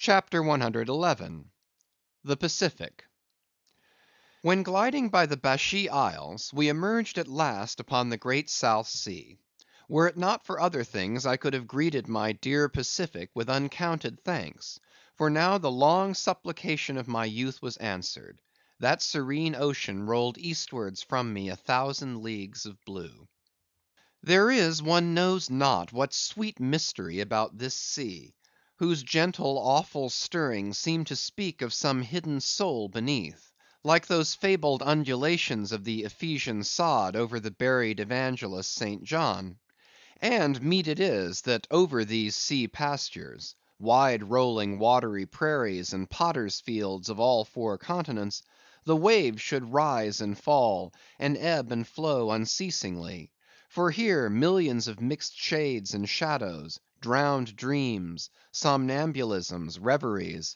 CHAPTER 111. The Pacific. When gliding by the Bashee Isles, we emerged at last upon the great South Sea. Were it not for other things, I could have greeted my dear Pacific with uncounted thanks; for now the long supplication of my youth was answered. That serene ocean rolled eastwards from me 1,000 leagues of blue. There is, one knows not what sweet mystery about this sea, whose gentle, awful stirrings seem to speak of some hidden soul beneath, like those fabled undulations of the Ephesian sod over the buried evangelist St. John. And meet it is, that over these sea pastures, wide rolling watery prairies and potters' fields of all 4 continents, the waves should rise and fall, and ebb and flow unceasingly. For here millions of mixed shades and shadows, drowned dreams, somnambulisms, reveries,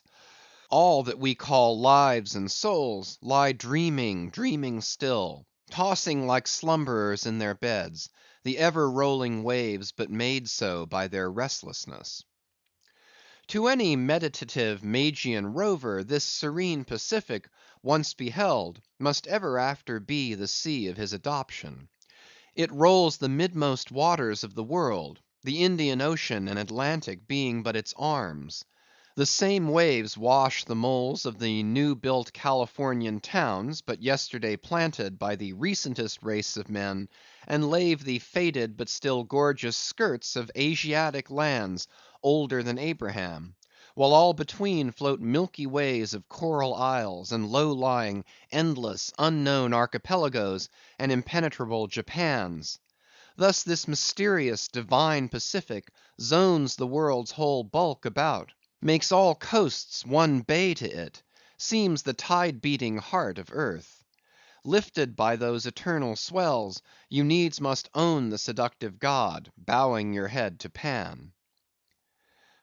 all that we call lives and souls, lie dreaming, dreaming still, tossing like slumberers in their beds, the ever rolling waves but made so by their restlessness. To any meditative Magian rover, this serene Pacific, once beheld, must ever after be the sea of his adoption. It rolls the midmost waters of the world, the Indian Ocean and Atlantic being but its arms. The same waves wash the moles of the new built Californian towns, but yesterday planted by the recentest race of men, and lave the faded but still gorgeous skirts of Asiatic lands older than Abraham; while all between float milky ways of coral isles, and low-lying, endless, unknown archipelagos, and impenetrable Japans. Thus this mysterious, divine Pacific zones the world's whole bulk about, makes all coasts one bay to it, seems the tide-beating heart of earth. Lifted by those eternal swells, you needs must own the seductive god, bowing your head to Pan.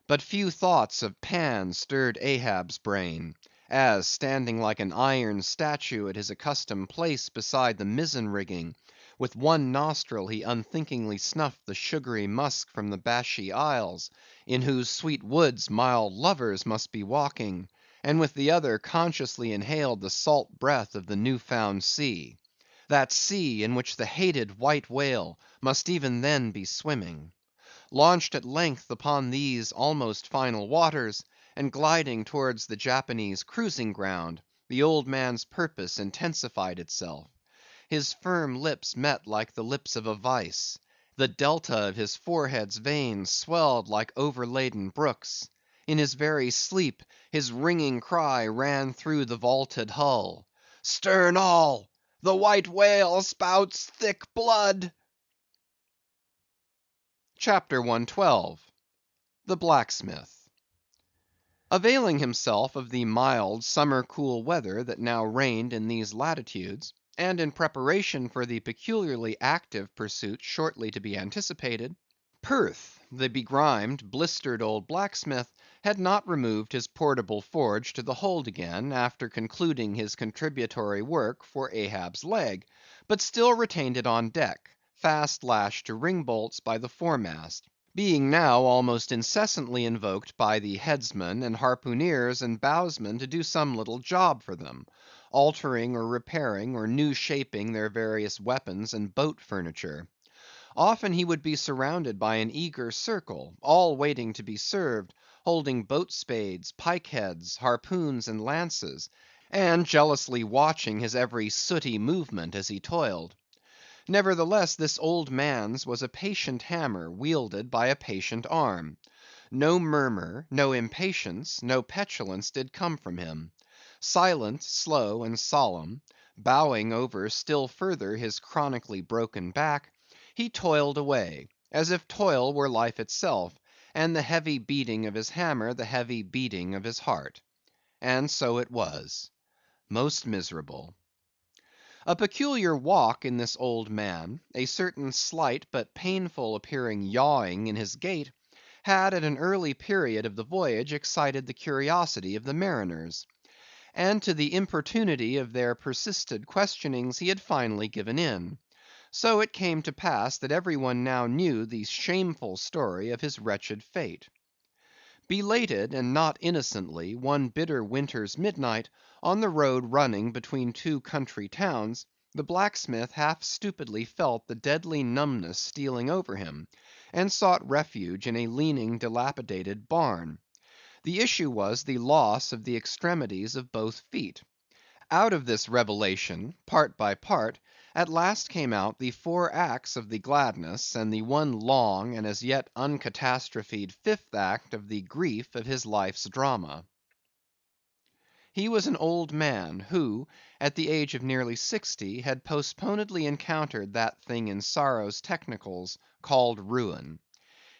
But few thoughts of Pan stirred Ahab's brain, as, standing like an iron statue at his accustomed place beside the mizzen rigging, with one nostril he unthinkingly snuffed the sugary musk from the Bashee Isles, in whose sweet woods mild lovers must be walking, and with the other consciously inhaled the salt breath of the new found sea; that sea in which the hated white whale must even then be swimming. Launched at length upon these almost final waters, and gliding towards the Japanese cruising ground, the old man's purpose intensified itself. His firm lips met like the lips of a vice; the delta of his forehead's veins swelled like overladen brooks; in his very sleep his ringing cry ran through the vaulted hull, "Stern all! The white whale spouts thick blood!" CHAPTER 112. The Blacksmith. Availing himself of the mild summer cool weather that now reigned in these latitudes, and in preparation for the peculiarly active pursuit shortly to be anticipated, Perth, the begrimed, blistered old blacksmith, had not removed his portable forge to the hold again, after concluding his contributory work for Ahab's leg, but still retained it on deck, fast lashed to ring bolts by the foremast, being now almost incessantly invoked by the headsmen and harpooneers and bowsmen to do some little job for them, altering or repairing or new shaping their various weapons and boat furniture. Often he would be surrounded by an eager circle, all waiting to be served, holding boat spades, pike heads, harpoons, and lances, and jealously watching his every sooty movement as he toiled. Nevertheless, this old man's was a patient hammer wielded by a patient arm. No murmur, no impatience, no petulance did come from him. Silent, slow, and solemn, bowing over still further his chronically broken back, he toiled away, as if toil were life itself, and the heavy beating of his hammer the heavy beating of his heart. And so it was. Most miserable. A peculiar walk in this old man, a certain slight but painful appearing yawing in his gait, had at an early period of the voyage excited the curiosity of the mariners; and to the importunity of their persisted questionings he had finally given in. So it came to pass that every one now knew the shameful story of his wretched fate. Belated, and not innocently, one bitter winter's midnight, on the road running between two country towns, the blacksmith half stupidly felt the deadly numbness stealing over him, and sought refuge in a leaning, dilapidated barn. The issue was the loss of the extremities of both feet. Out of this revelation, part by part, at last came out the 4 acts of the gladness, and the one long and as yet uncatastrophed 5th act of the grief of his life's drama. He was an old man, who, at the age of nearly 60, had postponedly encountered that thing in sorrow's technicals called ruin.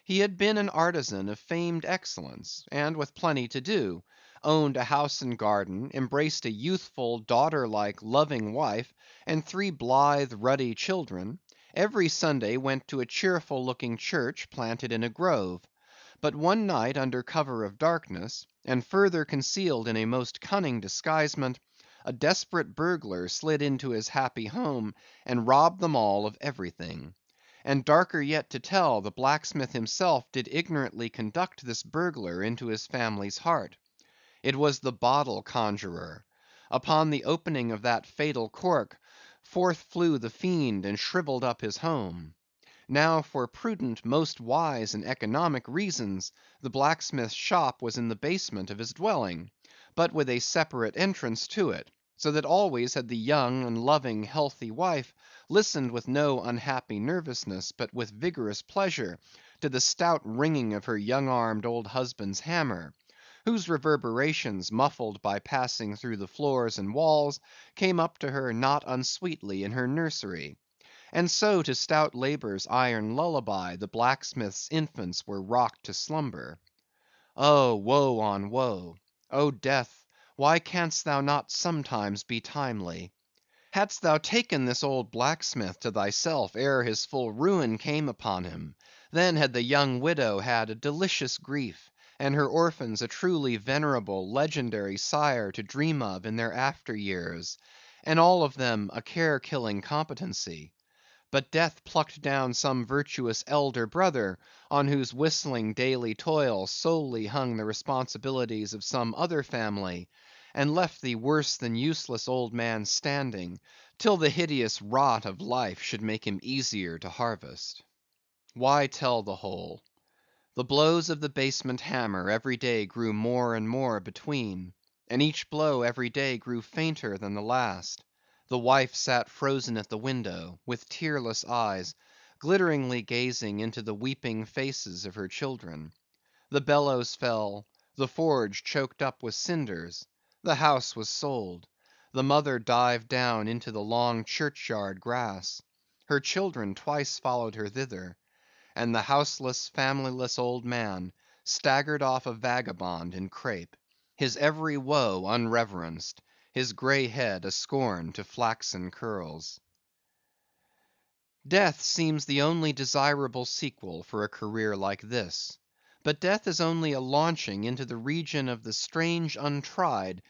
He had been an artisan of famed excellence, and with plenty to do; owned a house and garden; embraced a youthful, daughter like, loving wife, and 3 blithe, ruddy children; every Sunday went to a cheerful looking church planted in a grove. But one night under cover of darkness, and further concealed in a most cunning disguisement, a desperate burglar slid into his happy home, and robbed them all of everything. And darker yet to tell, the blacksmith himself did ignorantly conduct this burglar into his family's heart. It was the bottle conjurer. Upon the opening of that fatal cork, forth flew the fiend and shrivelled up his home. Now for prudent, most wise, and economic reasons, the blacksmith's shop was in the basement of his dwelling, but with a separate entrance to it; so that always had the young and loving healthy wife listened with no unhappy nervousness, but with vigorous pleasure, to the stout ringing of her young‐armed old husband's hammer, whose reverberations, muffled by passing through the floors and walls, came up to her not unsweetly in her nursery. And so to stout labor's iron lullaby the blacksmith's infants were rocked to slumber. Oh, woe on woe! O death, why canst thou not sometimes be timely? Hadst thou taken this old blacksmith to thyself ere his full ruin came upon him, then had the young widow had a delicious grief, and her orphans a truly venerable, legendary sire to dream of in their after years, and all of them a care‐killing competency. But death plucked down some virtuous elder brother, on whose whistling daily toil solely hung the responsibilities of some other family, and left the worse than useless old man standing, till the hideous rot of life should make him easier to harvest. Why tell the whole? The blows of the basement hammer every day grew more and more between, and each blow every day grew fainter than the last. The wife sat frozen at the window, with tearless eyes, glitteringly gazing into the weeping faces of her children. The bellows fell, the forge choked up with cinders, the house was sold, the mother dived down into the long churchyard grass; her children twice followed her thither; and the houseless, familyless old man staggered off a vagabond in crape, his every woe unreverenced, his grey head a scorn to flaxen curls. Death seems the only desirable sequel for a career like this. But death is only a launching into the region of the strange untried;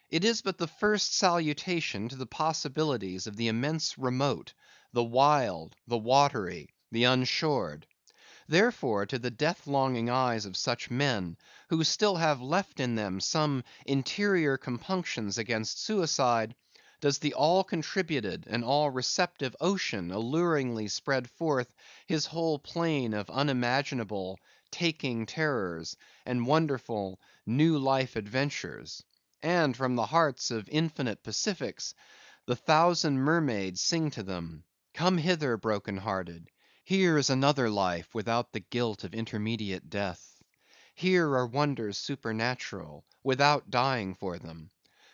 it is but the first salutation to the possibilities of the immense remote, the wild, the watery, the unshored. Therefore, to the death‐longing eyes of such men, who still have left in them some interior compunctions against suicide, does the all contributed and all receptive ocean alluringly spread forth his whole plain of unimaginable, taking terrors, and wonderful, new life adventures; and from the hearts of infinite Pacifics, the 1,000 mermaids sing to them, "Come hither, broken hearted! Here is another life without the guilt of intermediate death. Here are wonders supernatural, without dying for them.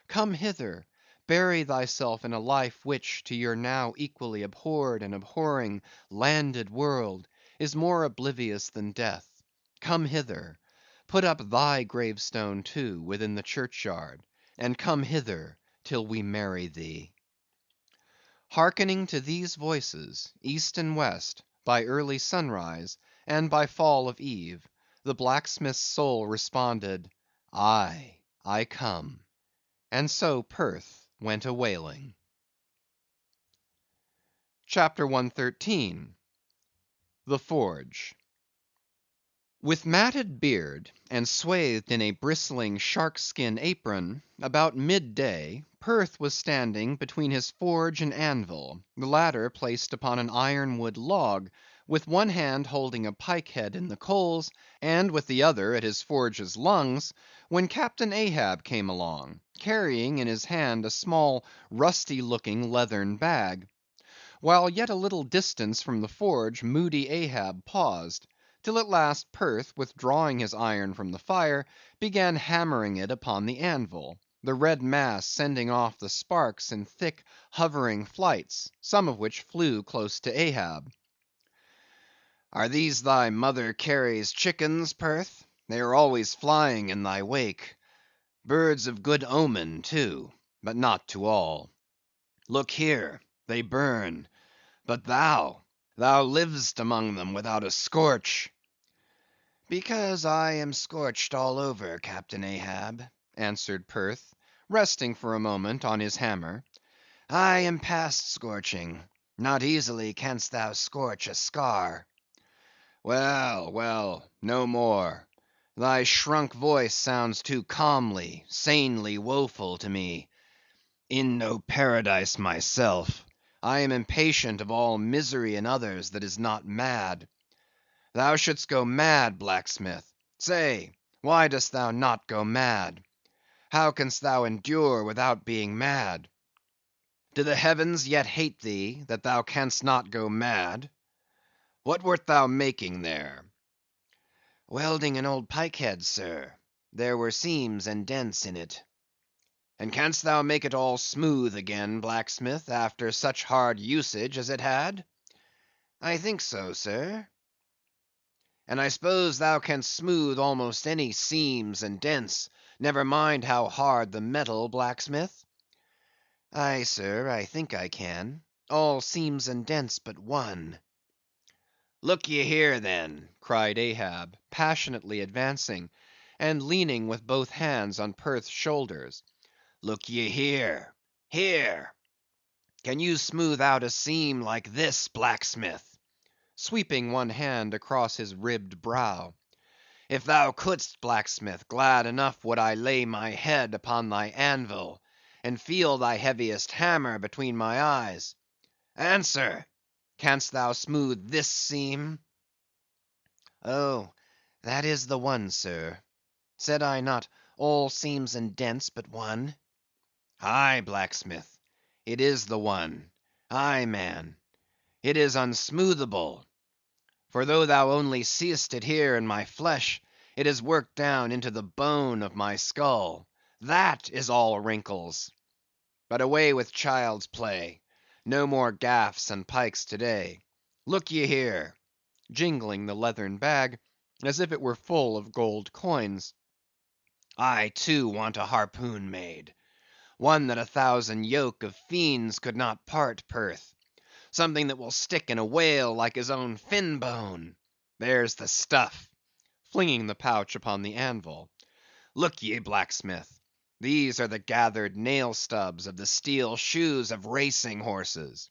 Come hither, bury thyself in a life which, to your now equally abhorred and abhorring landed world, is more oblivious than death. Come hither, put up thy gravestone too within the churchyard, and come hither till we marry thee." Hearkening to these voices, east and west, by early sunrise, and by fall of eve, the blacksmith's soul responded, "Aye, I come." And so Perth went a whaling. CHAPTER 113. The Forge. With matted beard, and swathed in a bristling shark‐skin apron, about mid‐day, Perth was standing between his forge and anvil, the latter placed upon an iron‐wood log, with one hand holding a pike‐head in the coals, and with the other at his forge's lungs, when Captain Ahab came along, carrying in his hand a small, rusty‐looking leathern bag. While yet a little distance from the forge, moody Ahab paused, till at last Perth, withdrawing his iron from the fire, began hammering it upon the anvil, the red mass sending off the sparks in thick, hovering flights, some of which flew close to Ahab. "Are these thy mother Carey's chickens, Perth? They are always flying in thy wake. Birds of good omen, too, but not to all. Look here, they burn, but thou livest among them without a scorch." "Because I am scorched all over, Captain Ahab," answered Perth, resting for a moment on his hammer. "I am past scorching; not easily canst thou scorch a scar." "Well, well, no more. Thy shrunk voice sounds too calmly, sanely woeful to me. In no paradise myself, I am impatient of all misery in others that is not mad. Thou shouldst go mad, blacksmith. Say, why dost thou not go mad? How canst thou endure without being mad? Do the heavens yet hate thee, that thou canst not go mad? What wert thou making there?" "Welding an old pike‐head, sir. There were seams and dents in it." "And canst thou make it all smooth again, blacksmith, after such hard usage as it had?" "I think so, sir." "And I suppose thou canst smooth almost any seams and dents, never mind how hard the metal, blacksmith?" "Aye, sir, I think I can. All seams and dents but one." "Look ye here, then," cried Ahab, passionately advancing, and leaning with both hands on Perth's shoulders. "Look ye here, here. Can you smooth out a seam like this, blacksmith?" sweeping one hand across his ribbed brow. "If thou couldst, blacksmith, glad enough would I lay my head upon thy anvil, and feel thy heaviest hammer between my eyes. Answer, canst thou smooth this seam?" "Oh, that is the one, sir. Said I not all seams and dents but one?" "Aye, blacksmith, it is the one. Aye, man, it is unsmoothable. For though thou only seest it here in my flesh, it is worked down into the bone of my skull. That is all wrinkles. But away with child's play. No more gaffs and pikes to day. Look ye here," jingling the leathern bag, as if it were full of gold coins. "I, too, want a harpoon made. One that 1,000 yoke of fiends could not part, Perth. Something that will stick in a whale like his own fin bone. There's the stuff," flinging the pouch upon the anvil. "Look ye, blacksmith, these are the gathered nail stubs of the steel shoes of racing horses."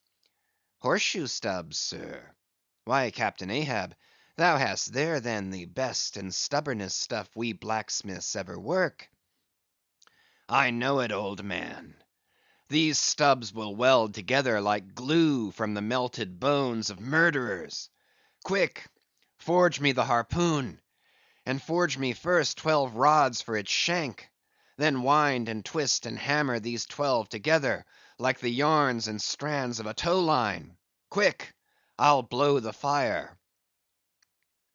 "Horseshoe stubs, sir? Why, Captain Ahab, thou hast there then the best and stubbornest stuff we blacksmiths ever work." "I know it, old man. These stubs will weld together like glue from the melted bones of murderers. Quick, forge me the harpoon, and forge me first 12 rods for its shank. Then wind and twist and hammer these 12 together, like the yarns and strands of a tow line. Quick, I'll blow the fire."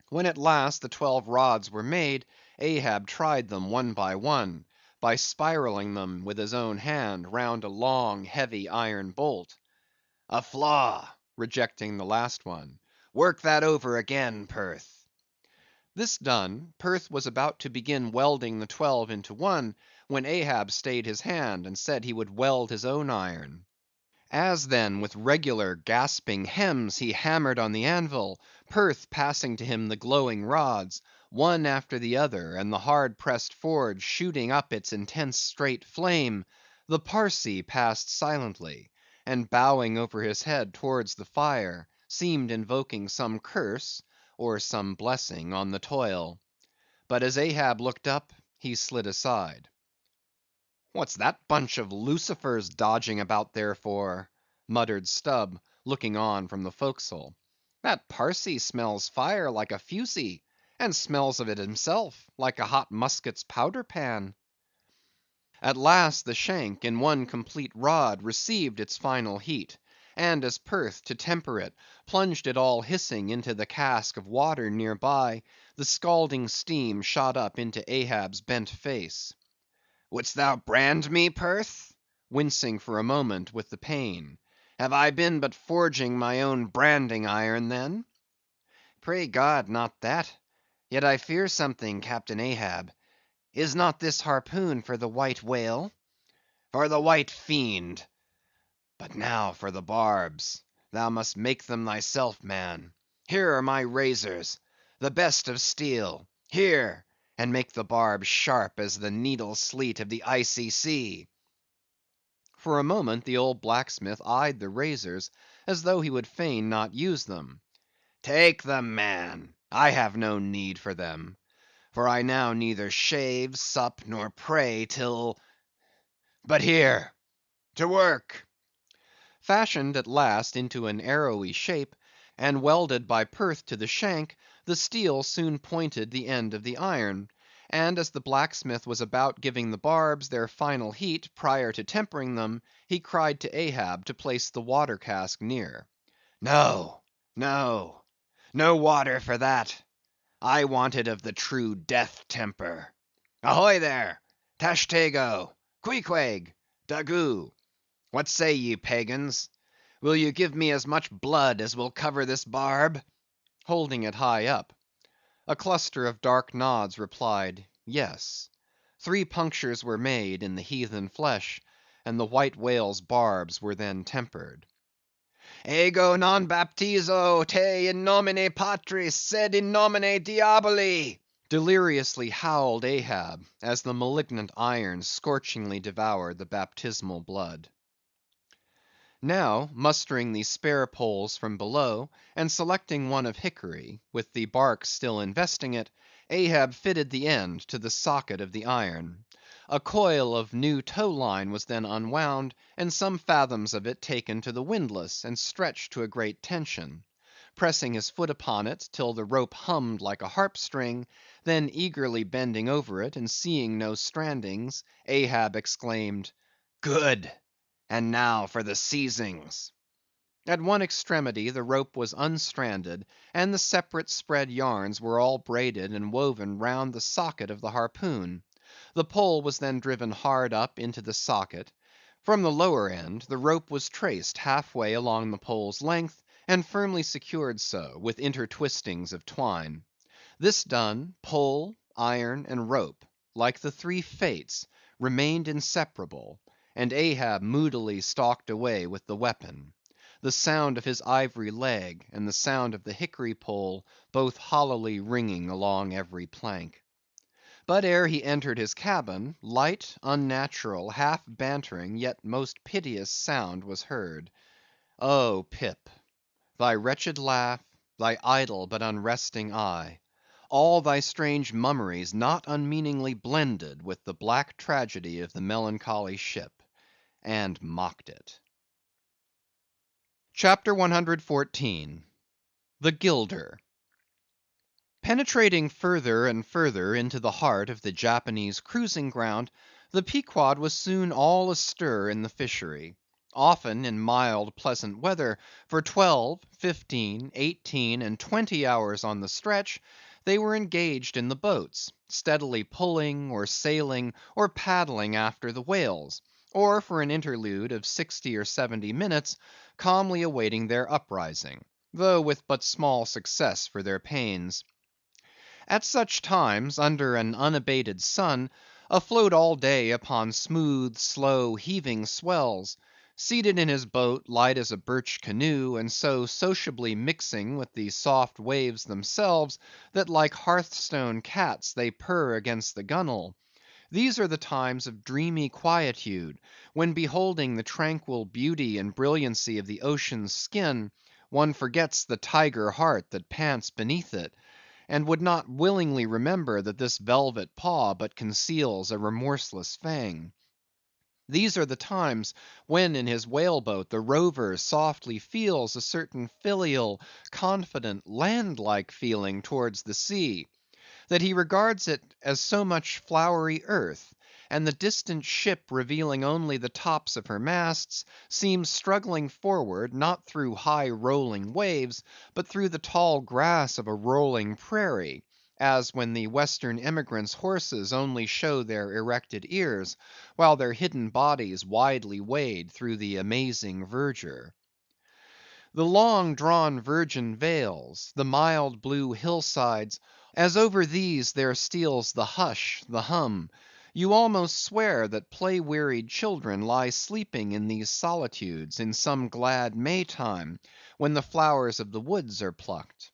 When at last the 12 rods were made, Ahab tried them one, by spiraling them with his own hand round a long, heavy iron bolt. "A flaw," rejecting the last one. "Work that over again, Perth." This done, Perth was about to begin welding the 12 into one, when Ahab stayed his hand, and said he would weld his own iron. As then with regular gasping hems he hammered on the anvil, Perth passing to him the glowing rods, one after the other, and the hard pressed forge shooting up its intense straight flame, the Parsee passed silently, and bowing over his head towards the fire, seemed invoking some curse, or some blessing on the toil. But as Ahab looked up, he slid aside. "What's that bunch of lucifers dodging about there for?" muttered Stubb, looking on from the forecastle. "That Parsee smells fire like a fusee, and smells of it himself like a hot musket's powder pan." At last the shank, in one complete rod, received its final heat; and as Perth, to temper it, plunged it all hissing into the cask of water near by, the scalding steam shot up into Ahab's bent face. "Wouldst thou brand me, Perth?" wincing for a moment with the pain. "Have I been but forging my own branding iron, then?" "Pray God, not that. Yet I fear something, Captain Ahab. Is not this harpoon for the white whale?" "For the white fiend. But now for the barbs. Thou must make them thyself, man. Here are my razors, the best of steel. Here, and make the barbs sharp as the needle sleet of the icy sea." For a moment the old blacksmith eyed the razors as though he would fain not use them. "Take them, man. I have no need for them. For I now neither shave, sup, nor pray till—but here, to work." Fashioned at last into an arrowy shape, and welded by Perth to the shank, the steel soon pointed the end of the iron; and as the blacksmith was about giving the barbs their final heat prior to tempering them, he cried to Ahab to place the water cask near. "No, no, no water for that. I want it of the true death temper. Ahoy there! Tashtego, Queequeg, Daggoo! What say ye, pagans? Will you give me as much blood as will cover this barb?" holding it high up. A cluster of dark nods replied, yes. 3 punctures were made in the heathen flesh, and the white whale's barbs were then tempered. "Ego non baptizo te in nomine Patris, sed in nomine Diaboli!" deliriously howled Ahab, as the malignant iron scorchingly devoured the baptismal blood. Now, mustering the spare poles from below, and selecting one of hickory, with the bark still investing it, Ahab fitted the end to the socket of the iron. A coil of new tow line was then unwound, and some fathoms of it taken to the windlass, and stretched to a great tension. Pressing his foot upon it till the rope hummed like a harp string, then eagerly bending over it, and seeing no strandings, Ahab exclaimed, "Good! And now for the seizings." At one extremity the rope was unstranded, and the separate spread yarns were all braided and woven round the socket of the harpoon. The pole was then driven hard up into the socket. From the lower end, the rope was traced half way along the pole's length, and firmly secured so, with intertwistings of twine. This done, pole, iron, and rope, like the 3 Fates, remained inseparable, and Ahab moodily stalked away with the weapon. The sound of his ivory leg, and the sound of the hickory pole, both hollowly ringing along every plank. But ere he entered his cabin, light, unnatural, half bantering, yet most piteous sound was heard. Oh, Pip! thy wretched laugh, thy idle but unresting eye, all thy strange mummeries not unmeaningly blended with the black tragedy of the melancholy ship, and mocked it. CHAPTER 114. The Gilder. Penetrating further and further into the heart of the Japanese cruising ground, the Pequod was soon all astir in the fishery. Often in mild, pleasant weather, for 12, 15, 18, and 20 hours on the stretch, they were engaged in the boats, steadily pulling, or sailing, or paddling after the whales; or for an interlude of 60 or 70 minutes, calmly awaiting their uprising, though with but small success for their pains. At such times, under an unabated sun, afloat all day upon smooth, slow, heaving swells, seated in his boat light as a birch canoe, and so sociably mixing with the soft waves themselves, that like hearthstone cats they purr against the gunwale; these are the times of dreamy quietude, when beholding the tranquil beauty and brilliancy of the ocean's skin, one forgets the tiger heart that pants beneath it, and would not willingly remember that this velvet paw but conceals a remorseless fang. These are the times when in his whale boat the rover softly feels a certain filial, confident, land-like feeling towards the sea, that he regards it as so much flowery earth, and the distant ship revealing only the tops of her masts, seems struggling forward, not through high rolling waves, but through the tall grass of a rolling prairie, as when the Western emigrants' horses only show their erected ears, while their hidden bodies widely wade through the amazing verdure. The long drawn virgin vales, the mild blue hillsides, as over these there steals the hush, the hum, you almost swear that play-wearied children lie sleeping in these solitudes in some glad May time, when the flowers of the woods are plucked.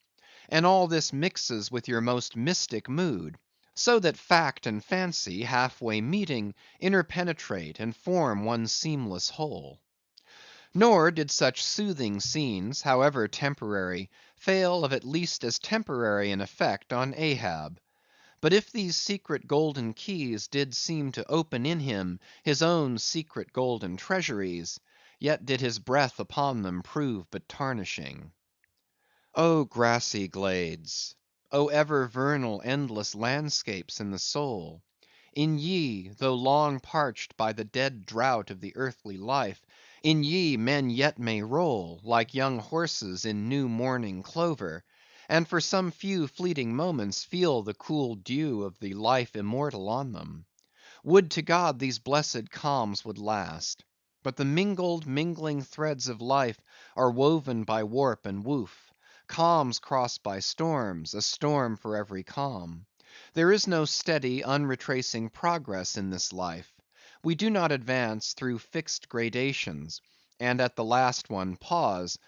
And all this mixes with your most mystic mood, so that fact and fancy, half-way meeting, interpenetrate and form one seamless whole. Nor did such soothing scenes, however temporary, fail of at least as temporary an effect on Ahab. But if these secret golden keys did seem to open in him his own secret golden treasuries, yet did his breath upon them prove but tarnishing. O grassy glades! O ever vernal endless landscapes in the soul! In ye, though long parched by the dead drought of the earthly life, in ye men yet may roll, like young horses in new morning clover, and for some few fleeting moments feel the cool dew of the life immortal on them. Would to God these blessed calms would last! But the mingling threads of life are woven by warp and woof; calms crossed by storms, a storm for every calm. There is no steady, unretracing progress in this life. We do not advance through fixed gradations, and at the last one pause;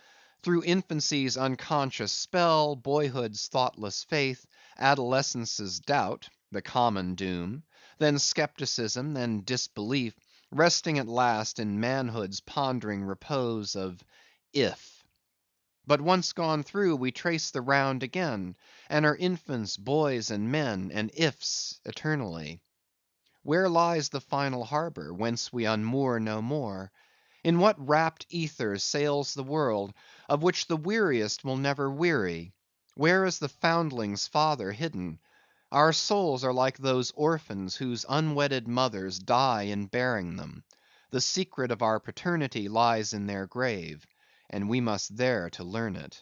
through infancy's unconscious spell, boyhood's thoughtless faith, adolescence's doubt, the common doom, then skepticism, then disbelief, resting at last in manhood's pondering repose of if. But once gone through, we trace the round again, and are infants, boys, and men, and ifs eternally. Where lies the final harbor, whence we unmoor no more? In what rapt ethers sails the world, of which the weariest will never weary? Where is the foundling's father hidden? Our souls are like those orphans whose unwedded mothers die in bearing them. The secret of our paternity lies in their grave, and we must there to learn it.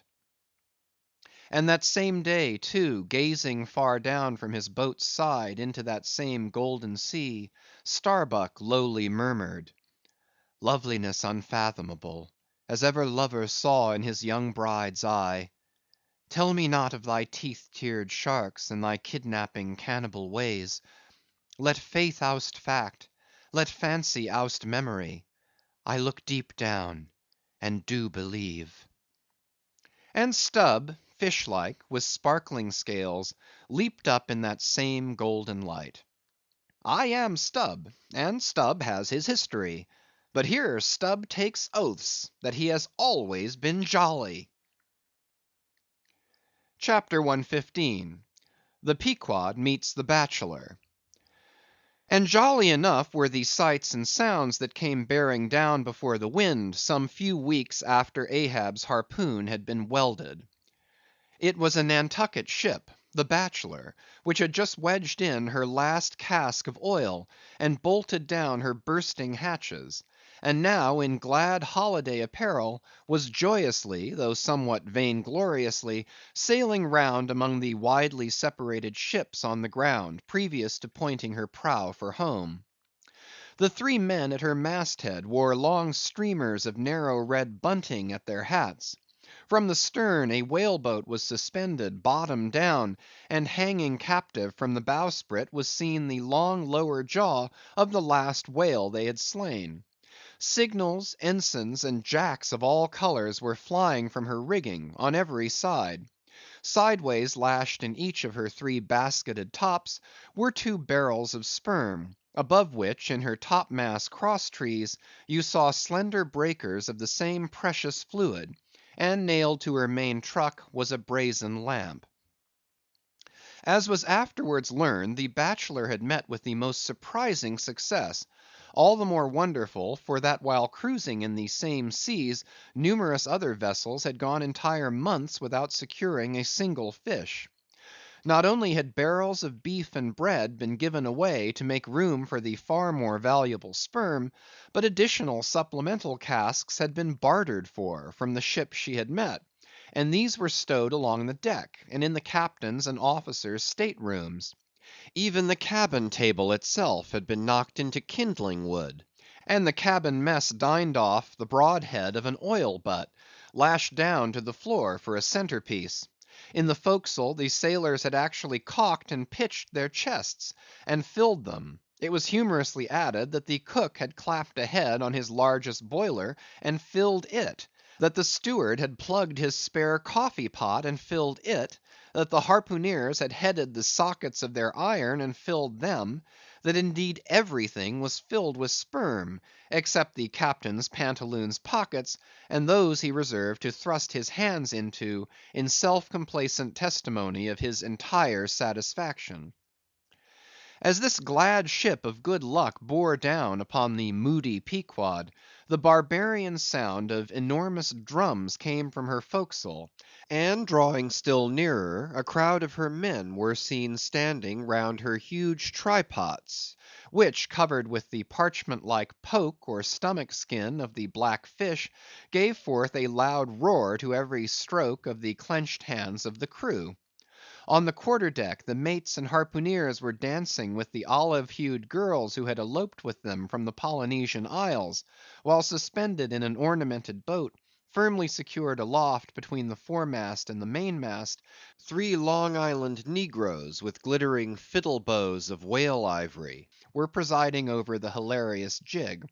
And that same day, too, gazing far down from his boat's side into that same golden sea, Starbuck lowly murmured, "Loveliness unfathomable, as ever lover saw in his young bride's eye. Tell me not of thy teeth-tiered sharks, and thy kidnapping cannibal ways. Let faith oust fact, let fancy oust memory. I look deep down, and do believe." And Stubb, fish-like, with sparkling scales, leaped up in that same golden light. I am Stubb, and Stubb has his history; but here Stubb takes oaths that he has always been jolly. CHAPTER 115. The Pequod Meets the Bachelor. And jolly enough were the sights and sounds that came bearing down before the wind, some few weeks after Ahab's harpoon had been welded. It was a Nantucket ship, the Bachelor, which had just wedged in her last cask of oil, and bolted down her bursting hatches; and now in glad holiday apparel, was joyously, though somewhat vaingloriously, sailing round among the widely separated ships on the ground, previous to pointing her prow for home. The three men at her masthead wore long streamers of narrow red bunting at their hats. From the stern a whale boat was suspended, bottom down, and hanging captive from the bowsprit was seen the long lower jaw of the last whale they had slain. Signals, ensigns, and jacks of all colours were flying from her rigging, on every side. Sideways lashed in each of her three basketed tops were two barrels of sperm, above which, in her topmast cross trees, you saw slender breakers of the same precious fluid, and nailed to her main truck was a brazen lamp. As was afterwards learned, the Bachelor had met with the most surprising success, all the more wonderful, for that while cruising in the same seas, numerous other vessels had gone entire months without securing a single fish. Not only had barrels of beef and bread been given away to make room for the far more valuable sperm, but additional supplemental casks had been bartered for from the ship she had met, and these were stowed along the deck, and in the captain's and officers' state rooms. Even the cabin table itself had been knocked into kindling wood, and the cabin mess dined off the broad head of an oil butt, lashed down to the floor for a centerpiece. In the forecastle the sailors had actually caulked and pitched their chests, and filled them. It was humorously added that the cook had clapped a head on his largest boiler and filled it; that the steward had plugged his spare coffee pot and filled it; that the harpooneers had headed the sockets of their iron and filled them; that indeed everything was filled with sperm, except the captain's pantaloons pockets, and those he reserved to thrust his hands into, in self-complacent testimony of his entire satisfaction. As this glad ship of good luck bore down upon the moody Pequod, the barbarian sound of enormous drums came from her forecastle, and drawing still nearer, a crowd of her men were seen standing round her huge trypots, which, covered with the parchment-like poke or stomach skin of the black fish, gave forth a loud roar to every stroke of the clenched hands of the crew. On the quarter deck the mates and harpooneers were dancing with the olive-hued girls who had eloped with them from the Polynesian Isles, while suspended in an ornamented boat, firmly secured aloft between the foremast and the mainmast, 3 Long Island negroes with glittering fiddle bows of whale ivory were presiding over the hilarious jig.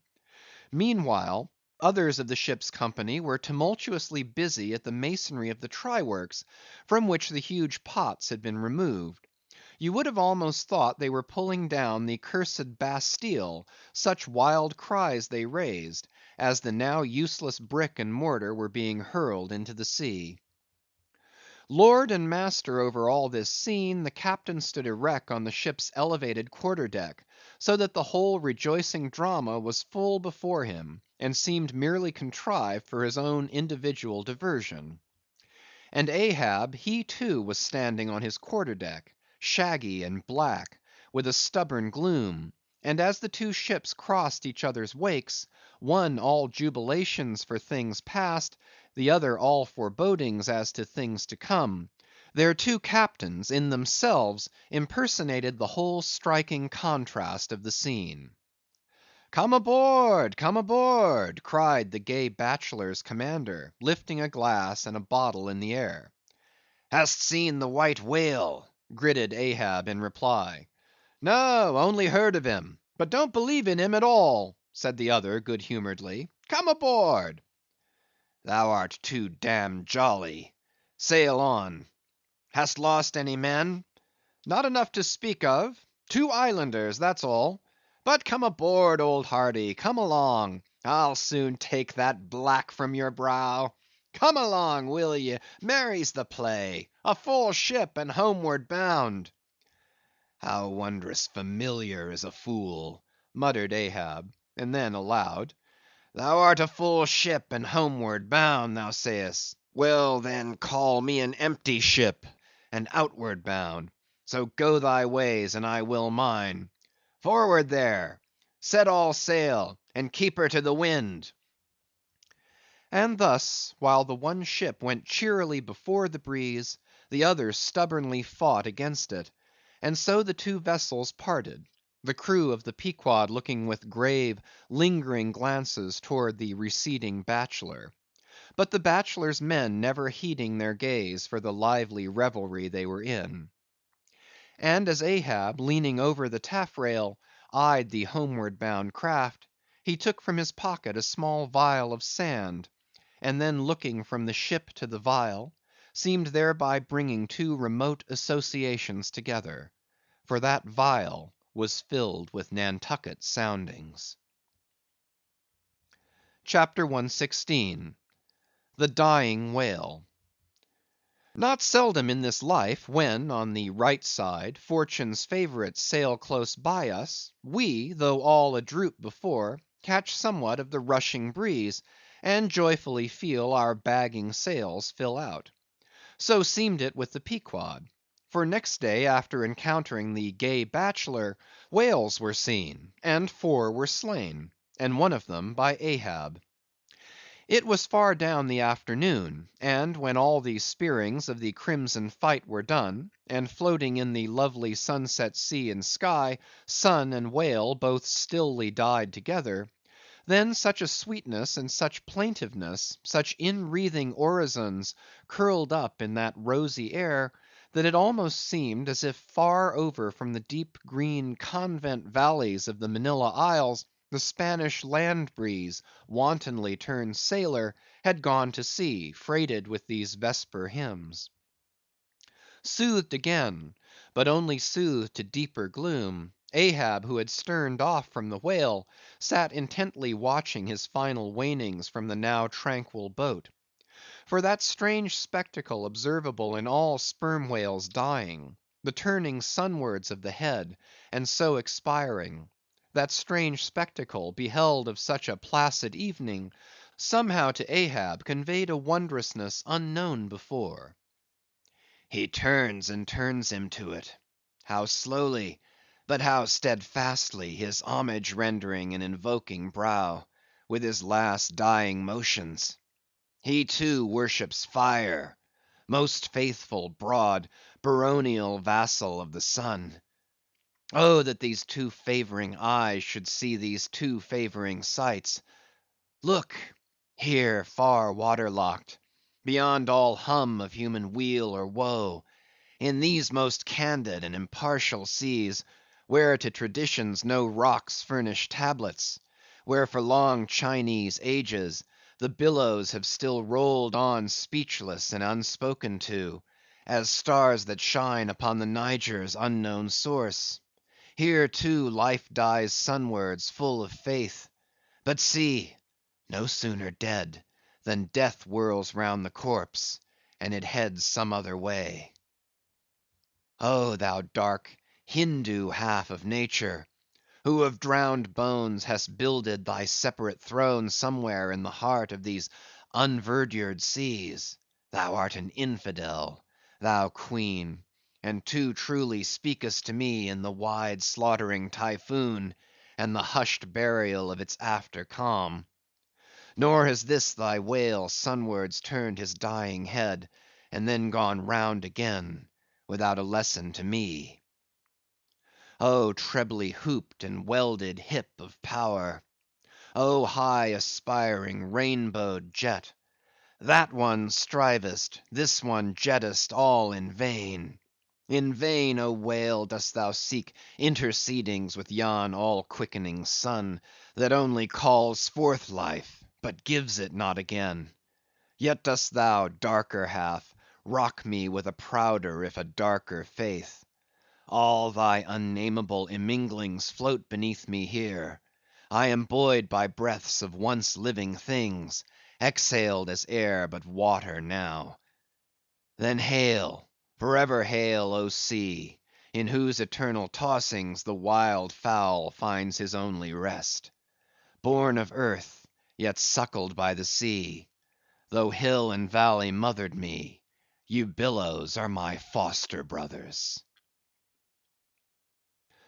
Meanwhile, others of the ship's company were tumultuously busy at the masonry of the try works, from which the huge pots had been removed. You would have almost thought they were pulling down the cursed Bastille, such wild cries they raised, as the now useless brick and mortar were being hurled into the sea. Lord and master over all this scene, the captain stood erect on the ship's elevated quarter deck, so that the whole rejoicing drama was full before him, and seemed merely contrived for his own individual diversion. And Ahab, he too was standing on his quarter deck, shaggy and black, with a stubborn gloom; and as the two ships crossed each other's wakes, one all jubilations for things past, the other all forebodings as to things to come, their two captains in themselves impersonated the whole striking contrast of the scene. "Come aboard! Come aboard!" cried the gay Bachelor's commander, lifting a glass and a bottle in the air. "Hast seen the white whale?" gritted Ahab in reply. "No, only heard of him; but don't believe in him at all," said the other good humoredly. "Come aboard." "Thou art too damned jolly. Sail on. Hast lost any men?" "Not enough to speak of; 2 islanders, that's all. But come aboard, old hearty, come along; I'll soon take that black from your brow. Come along, will ye? Merry's the play; a full ship and homeward bound." "How wondrous familiar is a fool," muttered Ahab; and then aloud, "Thou art a full ship and homeward bound, thou sayest; well, then, call me an empty ship and outward bound. So go thy ways, and I will mine. Forward there! Set all sail, and keep her to the wind." And thus, while the one ship went cheerily before the breeze, the other stubbornly fought against it; and so the two vessels parted, the crew of the Pequod looking with grave, lingering glances towards the receding Bachelor; but the Bachelor's men never heeding their gaze for the lively revelry they were in. And as Ahab, leaning over the taffrail, eyed the homeward bound craft, he took from his pocket a small vial of sand, and then looking from the ship to the vial, seemed thereby bringing 2 remote associations together; for that vial was filled with Nantucket soundings. CHAPTER 116. The dying whale. Not seldom in this life, when, on the right side, Fortune's favourites sail close by us, we, though all adroop before, catch somewhat of the rushing breeze, and joyfully feel our bagging sails fill out. So seemed it with the Pequod; for next day after encountering the gay Bachelor, whales were seen, and 4 were slain, and one of them by Ahab. It was far down the afternoon, and when all the spearings of the crimson fight were done, and floating in the lovely sunset sea and sky, sun and whale both stilly died together, then such a sweetness and such plaintiveness, such inwreathing orisons, curled up in that rosy air, that it almost seemed as if far over from the deep green convent valleys of the Manilla Isles, the Spanish land breeze, wantonly turned sailor, had gone to sea, freighted with these vesper hymns. Soothed again, but only soothed to deeper gloom, Ahab, who had sterned off from the whale, sat intently watching his final wanings from the now tranquil boat. For that strange spectacle observable in all sperm whales dying, the turning sunwards of the head, and so expiring; that strange spectacle, beheld of such a placid evening, somehow to Ahab conveyed a wondrousness unknown before. He turns and turns him to it. How slowly, but how steadfastly, his homage rendering and invoking brow, with his last dying motions. He too worships fire; most faithful, broad, baronial vassal of the sun. Oh, that these two favoring eyes should see these two favoring sights! Look! here far waterlocked, beyond all hum of human weal or woe, in these most candid and impartial seas, where to traditions no rocks furnish tablets; where for long Chinese ages the billows have still rolled on speechless and unspoken to, as stars that shine upon the Niger's unknown source. Here too life dies sunwards full of faith; but see! no sooner dead, than death whirls round the corpse, and it heads some other way. Oh, thou dark Hindoo half of nature, who of drowned bones hast builded thy separate throne somewhere in the heart of these unverdured seas; thou art an infidel, thou queen, and too truly speakest to me in the wide slaughtering Typhoon, and the hushed burial of its after calm. Nor has this thy whale sunwards turned his dying head, and then gone round again, without a lesson to me. Oh, trebly hooped and welded hip of power! Oh, high aspiring, rainbowed jet! That one strivest, this one jettest, all in vain. In vain, O whale, dost thou seek intercedings with yon all quickening sun, that only calls forth life, but gives it not again. Yet dost thou, darker half, rock me with a prouder if a darker faith. All thy unnameable imminglings float beneath me here. I am buoyed by breaths of once living things, exhaled as air but water now. Then hail, for ever hail, O sea, in whose eternal tossings the wild fowl finds his only rest. Born of earth, yet suckled by the sea; though hill and valley mothered me, you billows are my foster brothers.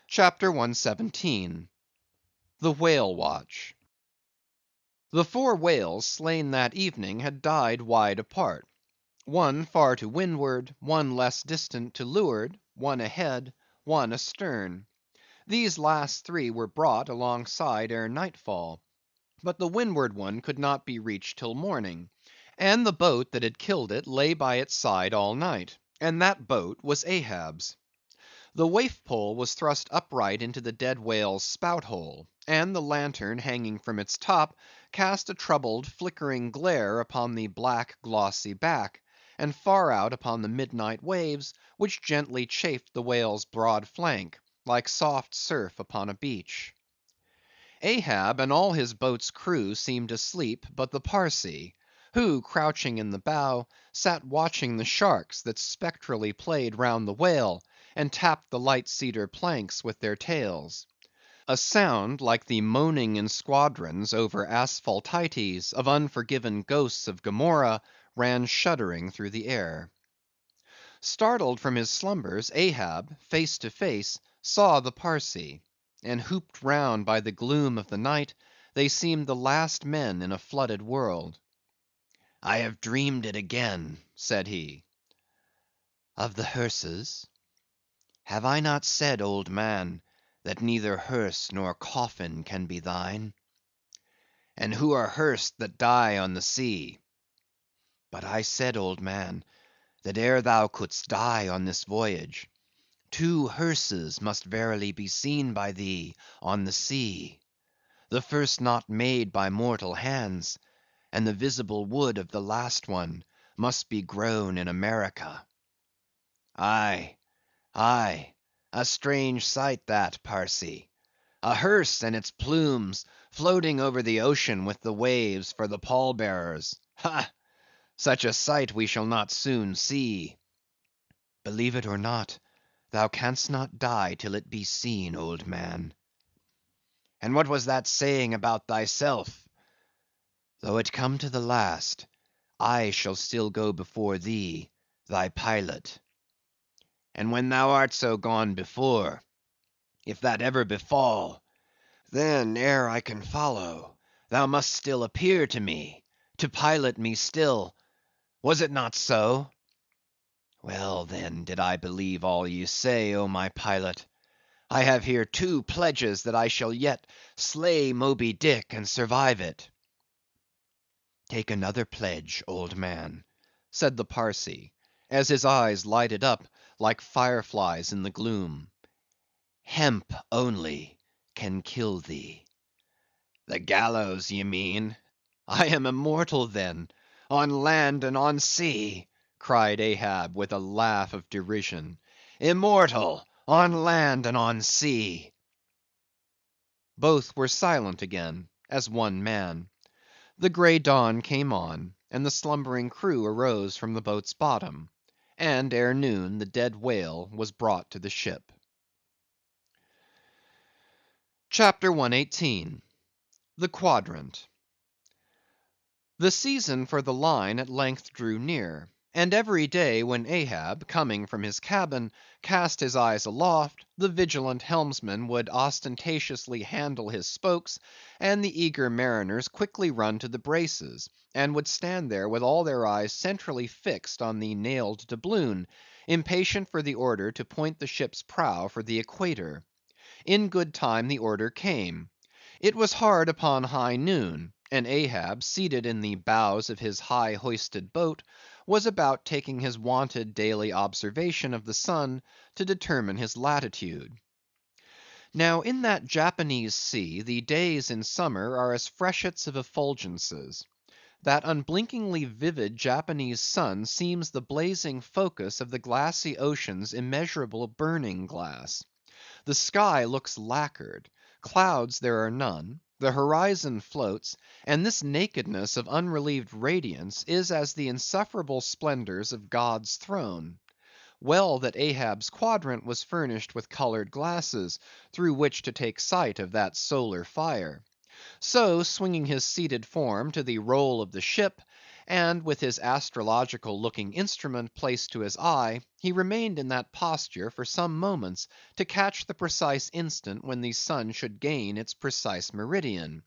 CHAPTER 117. The Whale Watch. The 4 whales slain that evening had died wide apart; one far to windward, one less distant to leeward, one ahead, one astern. These last 3 were brought alongside ere nightfall; but the windward one could not be reached till morning, and the boat that had killed it lay by its side all night, and that boat was Ahab's. The waif pole was thrust upright into the dead whale's spout hole, and the lantern hanging from its top cast a troubled, flickering glare upon the black, glossy back, and far out upon the midnight waves, which gently chafed the whale's broad flank, like soft surf upon a beach. Ahab and all his boat's crew seemed asleep but the Parsee, who, crouching in the bow, sat watching the sharks that spectrally played round the whale, and tapped the light cedar planks with their tails. A sound like the moaning in squadrons over asphaltites of unforgiven ghosts of Gomorrah ran shuddering through the air. Startled from his slumbers, Ahab, face to face, saw the Parsee, and hooped round by the gloom of the night, they seemed the last men in a flooded world. "I have dreamed it again," said he. "Of the hearses? Have I not said, old man, that neither hearse nor coffin can be thine? And who are hearsed that die on the sea? But I said, old man, that ere thou couldst die on this voyage, 2 hearses must verily be seen by thee on the sea; the first not made by mortal hands, and the visible wood of the last one must be grown in America. Aye, aye, a strange sight that, Parsee; a hearse and its plumes floating over the ocean with the waves for the pallbearers. Ha! Such a sight we shall not soon see." "Believe it or not, thou canst not die till it be seen, old man." "And what was that saying about thyself?" "Though it come to the last, I shall still go before thee, thy pilot." "And when thou art so gone before, if that ever befall, then ere I can follow, thou must still appear to me, to pilot me still. Was it not so?" "Well, then, did I believe all ye say, O my pilot. I have here 2 pledges that I shall yet slay Moby Dick and survive it." "Take another pledge, old man," said the Parsee, as his eyes lighted up like fireflies in the gloom. "Hemp only can kill thee." "The gallows, ye mean? I am immortal, then, on land and on sea," cried Ahab, with a laugh of derision. "Immortal on land and on sea." Both were silent again, as one man. The grey dawn came on, and the slumbering crew arose from the boat's bottom, and ere noon the dead whale was brought to the ship. CHAPTER 118. The Quadrant. The season for the line at length drew near, and every day when Ahab, coming from his cabin, cast his eyes aloft, the vigilant helmsman would ostentatiously handle his spokes, and the eager mariners quickly run to the braces, and would stand there with all their eyes centrally fixed on the nailed doubloon, impatient for the order to point the ship's prow for the equator. In good time the order came. It was hard upon high noon, and Ahab, seated in the bows of his high hoisted boat, was about taking his wonted daily observation of the sun to determine his latitude. Now in that Japanese sea the days in summer are as freshets of effulgences. That unblinkingly vivid Japanese sun seems the blazing focus of the glassy ocean's immeasurable burning glass. The sky looks lacquered; clouds there are none; the horizon floats; and this nakedness of unrelieved radiance is as the insufferable splendors of God's throne. Well that Ahab's quadrant was furnished with colored glasses, through which to take sight of that solar fire. So, swinging his seated form to the roll of the ship, and with his astrological looking instrument placed to his eye, he remained in that posture for some moments to catch the precise instant when the sun should gain its precise meridian.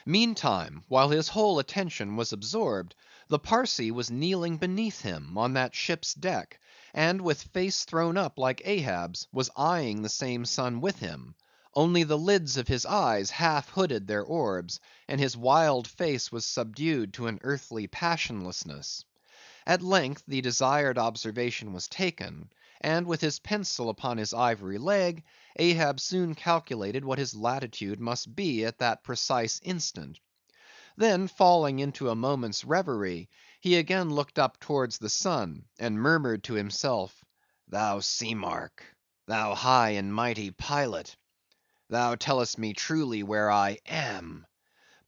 Meantime, while his whole attention was absorbed, the Parsee was kneeling beneath him on that ship's deck, and with face thrown up like Ahab's, was eyeing the same sun with him; only the lids of his eyes half hooded their orbs, and his wild face was subdued to an earthly passionlessness. At length the desired observation was taken, and with his pencil upon his ivory leg, Ahab soon calculated what his latitude must be at that precise instant. Then falling into a moment's reverie, he again looked up towards the sun, and murmured to himself, "Thou sea mark, thou high and mighty pilot, thou tellest me truly where I am.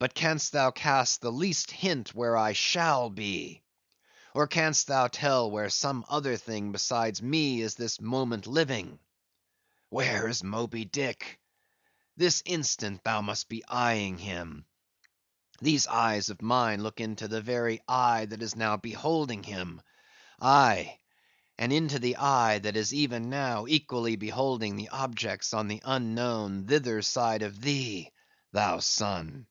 but canst thou cast the least hint where I shall be? Or canst thou tell where some other thing besides me is this moment living? Where is Moby Dick? This instant thou must be eyeing him. These eyes of mine look into the very eye that is now beholding him. Aye, and into the eye that is even now equally beholding the objects on the unknown thither side of thee, thou sun.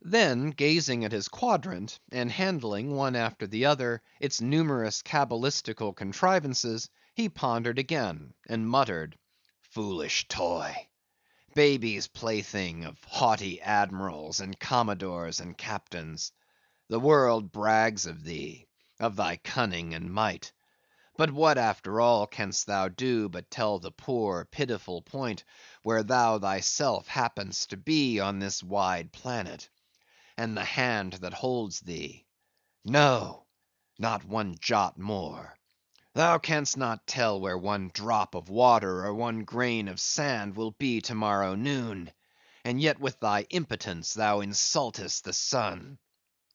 Then gazing at his quadrant, and handling one after the other its numerous cabalistical contrivances, he pondered again, and muttered, foolish toy! Baby's plaything of haughty admirals, and commodores, and captains. The world brags of thee, of thy cunning and might. But what after all canst thou do but tell the poor pitiful point where thou thyself happenest to be on this wide planet? And the hand that holds thee? No, not one jot more. Thou canst not tell where one drop of water or one grain of sand will be to‐morrow noon, and yet with thy impotence thou insultest the sun.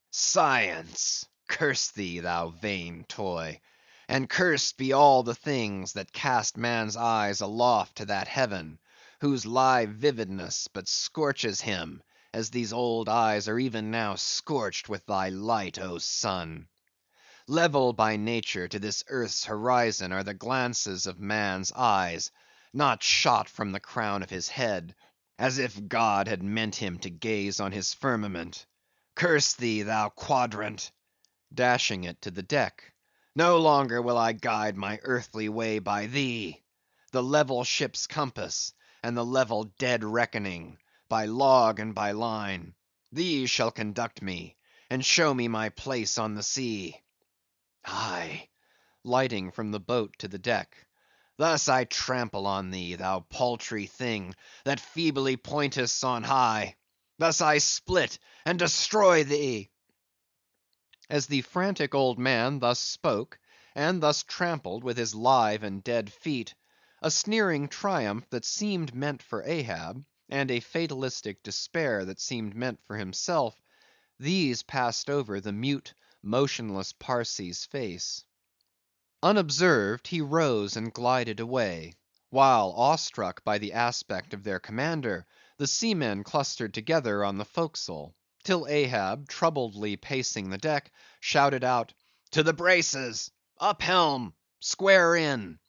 Science! Curse thee, thou vain toy, and cursed be all the things that cast man's eyes aloft to that heaven, whose live vividness but scorches him, as these old eyes are even now scorched with thy light, O sun! Level by nature to this earth's horizon are the glances of man's eyes, not shot from the crown of his head, as if God had meant him to gaze on his firmament. Curse thee, thou quadrant! Dashing it to the deck. No longer will I guide my earthly way by thee. The level ship's compass, and the level dead reckoning, by log and by line, these shall conduct me, and show me my place on the sea. Aye, lighting from the boat to the deck. Thus I trample on thee, thou paltry thing, that feebly pointest on high. Thus I split and destroy thee. As the frantic old man thus spoke, and thus trampled with his live and dead feet, a sneering triumph that seemed meant for Ahab, and a fatalistic despair that seemed meant for himself, these passed over the mute, motionless Parsee's face. Unobserved, he rose and glided away, while, awestruck by the aspect of their commander, the seamen clustered together on the forecastle, till Ahab, troubledly pacing the deck, shouted out, "To the braces! Up helm! Square in!"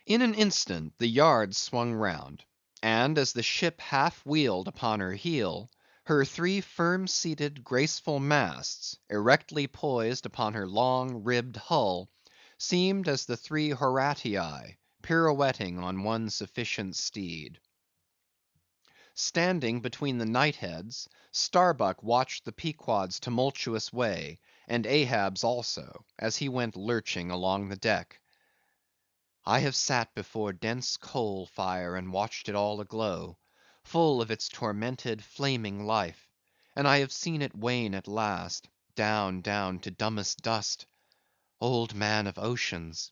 In an instant the yards swung round, and as the ship half wheeled upon her heel, her three firm-seated, graceful masts, erectly poised upon her long, ribbed hull, seemed as the three Horatii pirouetting on one sufficient steed. Standing between the knightheads, Starbuck watched the Pequod's tumultuous way, and Ahab's also, as he went lurching along the deck. I have sat before dense coal fire and watched it all aglow, full of its tormented, flaming life, and I have seen it wane at last, down, down to dumbest dust. Old man of oceans!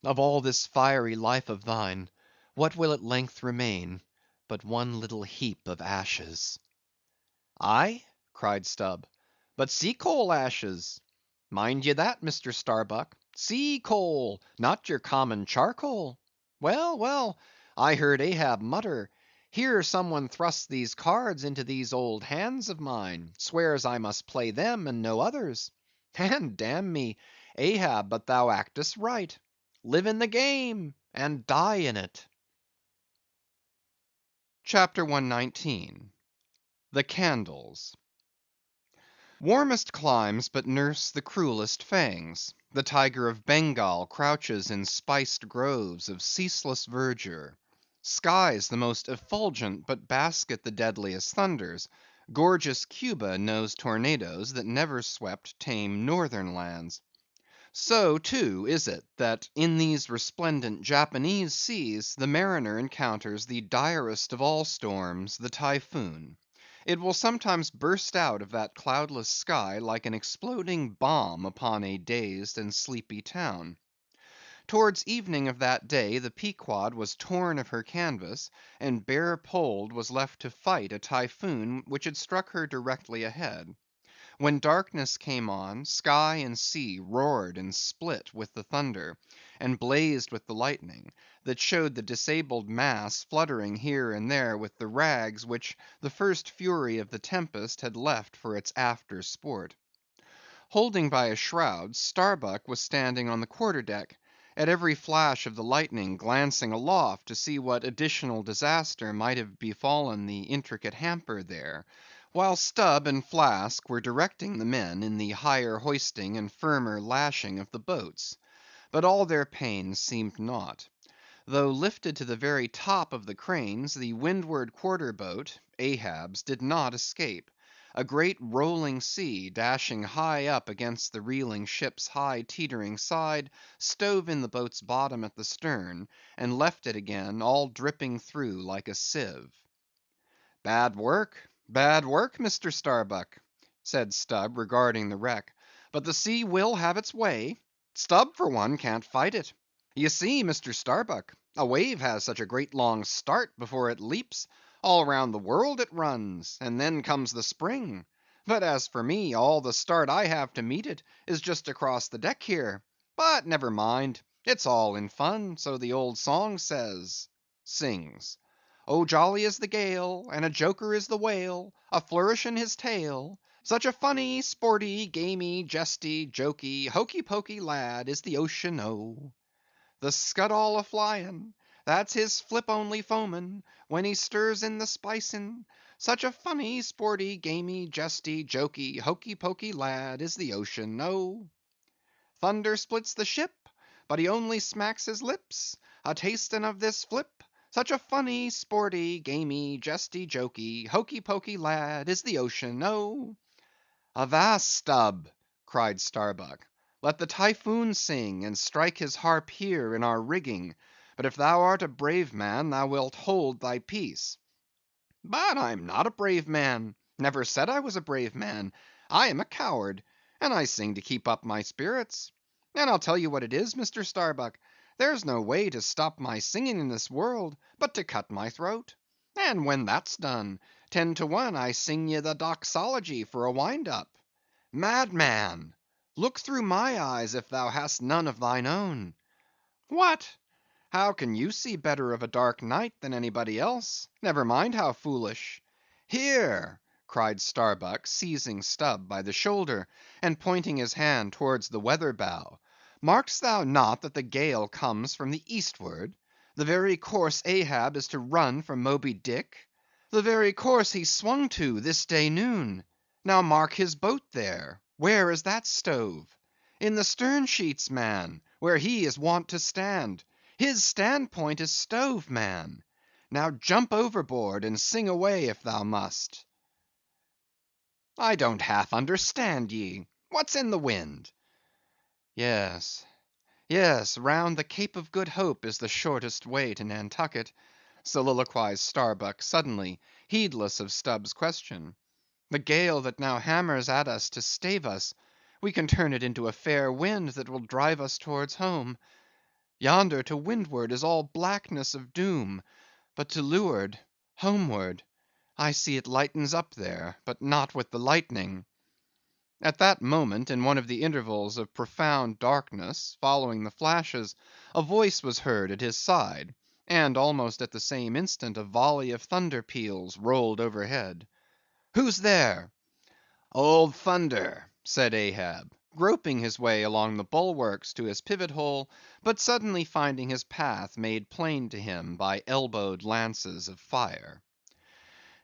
Of all this fiery life of thine, what will at length remain but one little heap of ashes? "Aye," cried Stubb, "but sea coal ashes. Mind ye that, Mr. Starbuck, sea coal, not your common charcoal. Well, well, I heard Ahab mutter, here some one thrusts these cards into these old hands of mine, swears I must play them and no others. And damn me, Ahab, but thou actest right. Live in the game, and die in it." CHAPTER 119. The Candles. Warmest climes but nurse the cruelest fangs. The tiger of Bengal crouches in spiced groves of ceaseless verdure. Skies the most effulgent but basket the deadliest thunders. Gorgeous Cuba knows tornadoes that never swept tame northern lands. So, too, is it, that in these resplendent Japanese seas the mariner encounters the direst of all storms, the typhoon. It will sometimes burst out of that cloudless sky like an exploding bomb upon a dazed and sleepy town. Towards evening of that day the Pequod was torn of her canvas, and bare poled was left to fight a typhoon which had struck her directly ahead. When darkness came on, sky and sea roared and split with the thunder, and blazed with the lightning, that showed the disabled mass fluttering here and there with the rags which the first fury of the tempest had left for its after sport. Holding by a shroud, Starbuck was standing on the quarter deck, at every flash of the lightning glancing aloft to see what additional disaster might have befallen the intricate hamper there, while Stubb and Flask were directing the men in the higher hoisting and firmer lashing of the boats. But all their pains seemed naught. Though lifted to the very top of the cranes, the windward quarter boat, Ahab's, did not escape. A great rolling sea, dashing high up against the reeling ship's high teetering side, stove in the boat's bottom at the stern, and left it again all dripping through like a sieve. "Bad work, Mr. Starbuck," said Stubb, regarding the wreck, "but the sea will have its way. Stubb, for one, can't fight it. You see, Mr. Starbuck, a wave has such a great long start before it leaps; all round the world it runs, and then comes the spring. But as for me, all the start I have to meet it is just across the deck here. But never mind, it's all in fun, so the old song says," sings. "Oh, jolly is the gale, and a joker is the whale, a flourishing his tail. Such a funny, sporty, gamey, jesty, jokey, hokey pokey lad is the ocean, oh! The scud all a flying, that's his flip only foamin', when he stirs in the spicing. Such a funny, sporty, gamey, jesty, jokey, hokey pokey lad is the ocean, oh! Thunder splits the ship, but he only smacks his lips, a tasting of this flip. Such a funny, sporty, gamey, jesty, jokey, hokey pokey lad is the ocean, oh!" "Avast, Stubb!" cried Starbuck. "Let the Typhoon sing, and strike his harp here in our rigging; but if thou art a brave man, thou wilt hold thy peace." "But I'm not a brave man; never said I was a brave man. I am a coward, and I sing to keep up my spirits. And I'll tell you what it is, Mr. Starbuck, there's no way to stop my singing in this world but to cut my throat. And when that's done, 10 to 1 I sing ye the doxology for a wind up. Madman! Look through my eyes if thou hast none of thine own. What? How can you see better of a dark night than anybody else? Never mind how foolish. Here!" cried Starbuck, seizing Stubb by the shoulder, and pointing his hand towards the weather bow. "Mark'st thou not that the gale comes from the eastward? The very course Ahab is to run from Moby Dick? The very course he swung to this day noon. Now mark his boat there; where is that stove? In the stern sheets, man, where he is wont to stand. His standpoint is stove, man. Now jump overboard, and sing away if thou must." "I don't half understand ye. What's in the wind?" "Yes, yes, round the Cape of Good Hope is the shortest way to Nantucket," soliloquized Starbuck suddenly, heedless of Stubb's question. "The gale that now hammers at us to stave us, we can turn it into a fair wind that will drive us towards home. Yonder to windward is all blackness of doom; but to leeward, homeward, I see it lightens up there, but not with the lightning." At that moment, in one of the intervals of profound darkness, following the flashes, a voice was heard at his side, and almost at the same instant a volley of thunder peals rolled overhead. "Who's there?" "Old Thunder," said Ahab, groping his way along the bulwarks to his pivot hole, but suddenly finding his path made plain to him by elbowed lances of fire.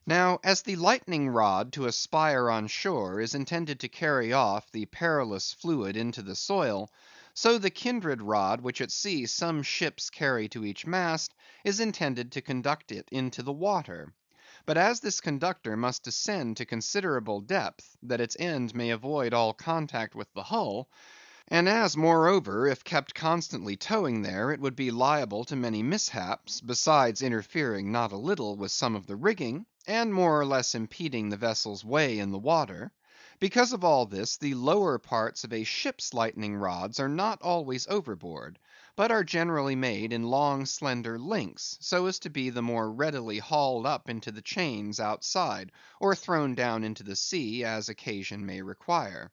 Now, as the lightning rod to a spire on shore is intended to carry off the perilous fluid into the soil, so the kindred rod which at sea some ships carry to each mast is intended to conduct it into the water. But as this conductor must descend to considerable depth, that its end may avoid all contact with the hull, and as, moreover, if kept constantly towing there, it would be liable to many mishaps, besides interfering not a little with some of the rigging, and more or less impeding the vessel's way in the water; because of all this, the lower parts of a ship's lightning rods are not always overboard, but are generally made in long slender links, so as to be the more readily hauled up into the chains outside, or thrown down into the sea as occasion may require.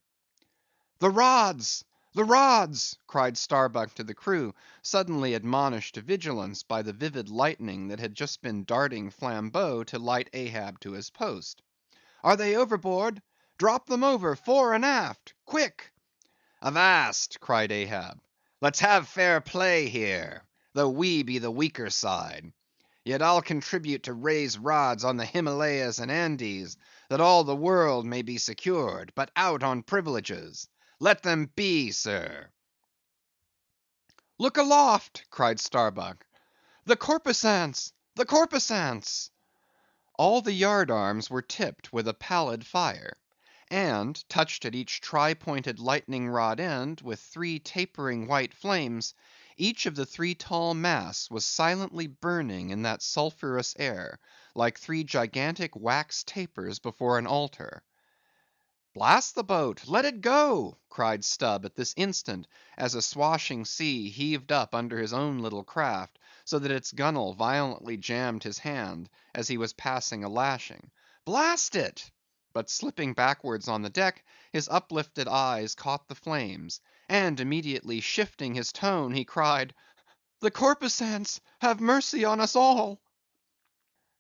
"The rods! the rods!" cried Starbuck to the crew, suddenly admonished to vigilance by the vivid lightning that had just been darting flambeaux to light Ahab to his post. "Are they overboard? Drop them over, fore and aft! Quick!" "Avast!" cried Ahab. "Let's have fair play here, though we be the weaker side. Yet I'll contribute to raise rods on the Himalayas and Andes, that all the world may be secured, but out on privileges. Let them be, sir." "Look aloft!" cried Starbuck. "The corpusants! the corpusants!" All the yard arms were tipped with a pallid fire, and touched at each tri-pointed lightning rod end with three tapering white flames, each of the three tall masts was silently burning in that sulphurous air, like three gigantic wax tapers before an altar. "Blast the boat! let it go!" cried Stubb at this instant, as a swashing sea heaved up under his own little craft, so that its gunwale violently jammed his hand as he was passing a lashing. "Blast it!" But slipping backwards on the deck, his uplifted eyes caught the flames, and immediately shifting his tone, he cried, "The corpusants have mercy on us all!"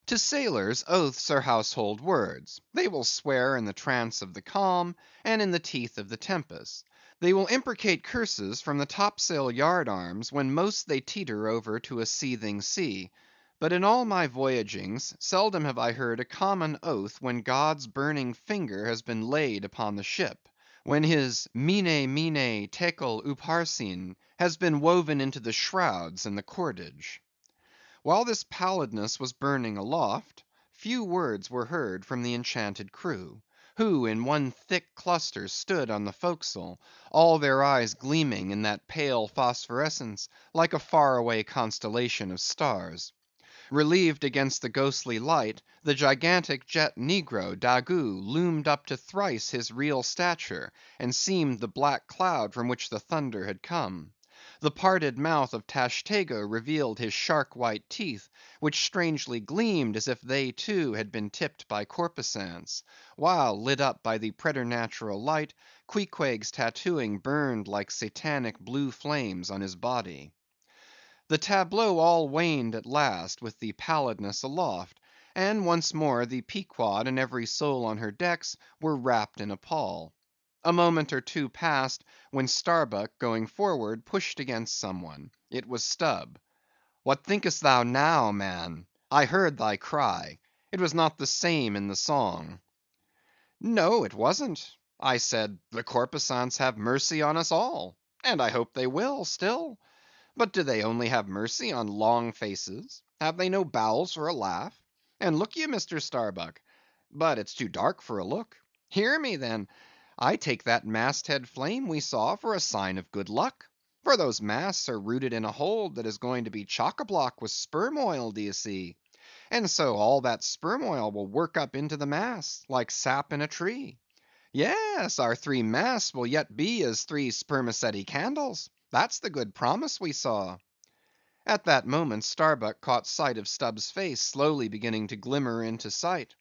To sailors, oaths are household words. They will swear in the trance of the calm, and in the teeth of the tempest. They will imprecate curses from the topsail yard arms when most they teeter over to a seething sea. But in all my voyagings, seldom have I heard a common oath when God's burning finger has been laid upon the ship; when his mene mene tekel upharsin has been woven into the shrouds and the cordage. While this pallidness was burning aloft, few words were heard from the enchanted crew, who in one thick cluster stood on the forecastle, all their eyes gleaming in that pale phosphorescence like a far away constellation of stars. Relieved against the ghostly light, the gigantic jet negro, Daggoo, loomed up to thrice his real stature, and seemed the black cloud from which the thunder had come. The parted mouth of Tashtego revealed his shark white teeth, which strangely gleamed as if they too had been tipped by corpusants; while, lit up by the preternatural light, Queequeg's tattooing burned like satanic blue flames on his body. The tableau all waned at last with the pallidness aloft, and once more the Pequod and every soul on her decks were wrapped in a pall. A moment or two passed, when Starbuck, going forward, pushed against some one. It was Stubb. "What thinkest thou now, man? I heard thy cry. It was not the same in the song." "No, it wasn't. I said, the corpusants have mercy on us all, and I hope they will still. But do they only have mercy on long faces? Have they no bowels for a laugh? And look ye, Mr. Starbuck—but it's too dark for a look. Hear me, then. I take that mast head flame we saw for a sign of good luck; for those masts are rooted in a hold that is going to be chock-a-block with sperm oil, d'ye see? And so all that sperm oil will work up into the masts, like sap in a tree. Yes, our three masts will yet be as three spermaceti candles. That's the good promise we saw." At that moment Starbuck caught sight of Stubb's face slowly beginning to glimmer into sight.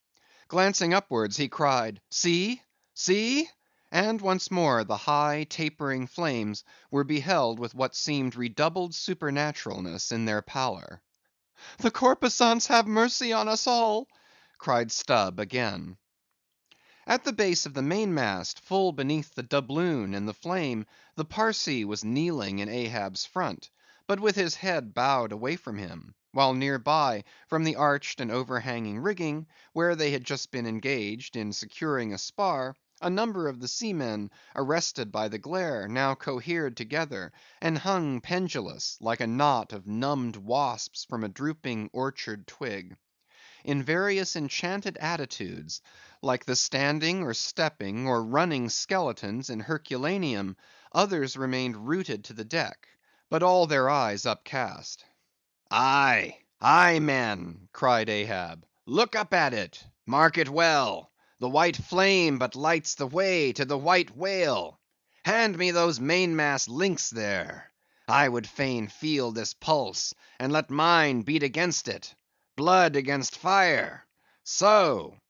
Glancing upwards, he cried, "See! see!" and once more the high, tapering flames were beheld with what seemed redoubled supernaturalness in their pallor. "The corpusants have mercy on us all!" cried Stubb again. At the base of the mainmast, full beneath the doubloon and the flame, the Parsee was kneeling in Ahab's front, but with his head bowed away from him; while near by, from the arched and overhanging rigging, where they had just been engaged in securing a spar, a number of the seamen, arrested by the glare, now cohered together, and hung pendulous, like a knot of numbed wasps from a drooping orchard twig. In various enchanted attitudes, like the standing or stepping or running skeletons in Herculaneum, others remained rooted to the deck, but all their eyes upcast. "Aye, aye, men!" cried Ahab. "Look up at it! Mark it well! The white flame but lights the way to the white whale! Hand me those mainmast links there! I would fain feel this pulse, and let mine beat against it. Blood against fire. So!"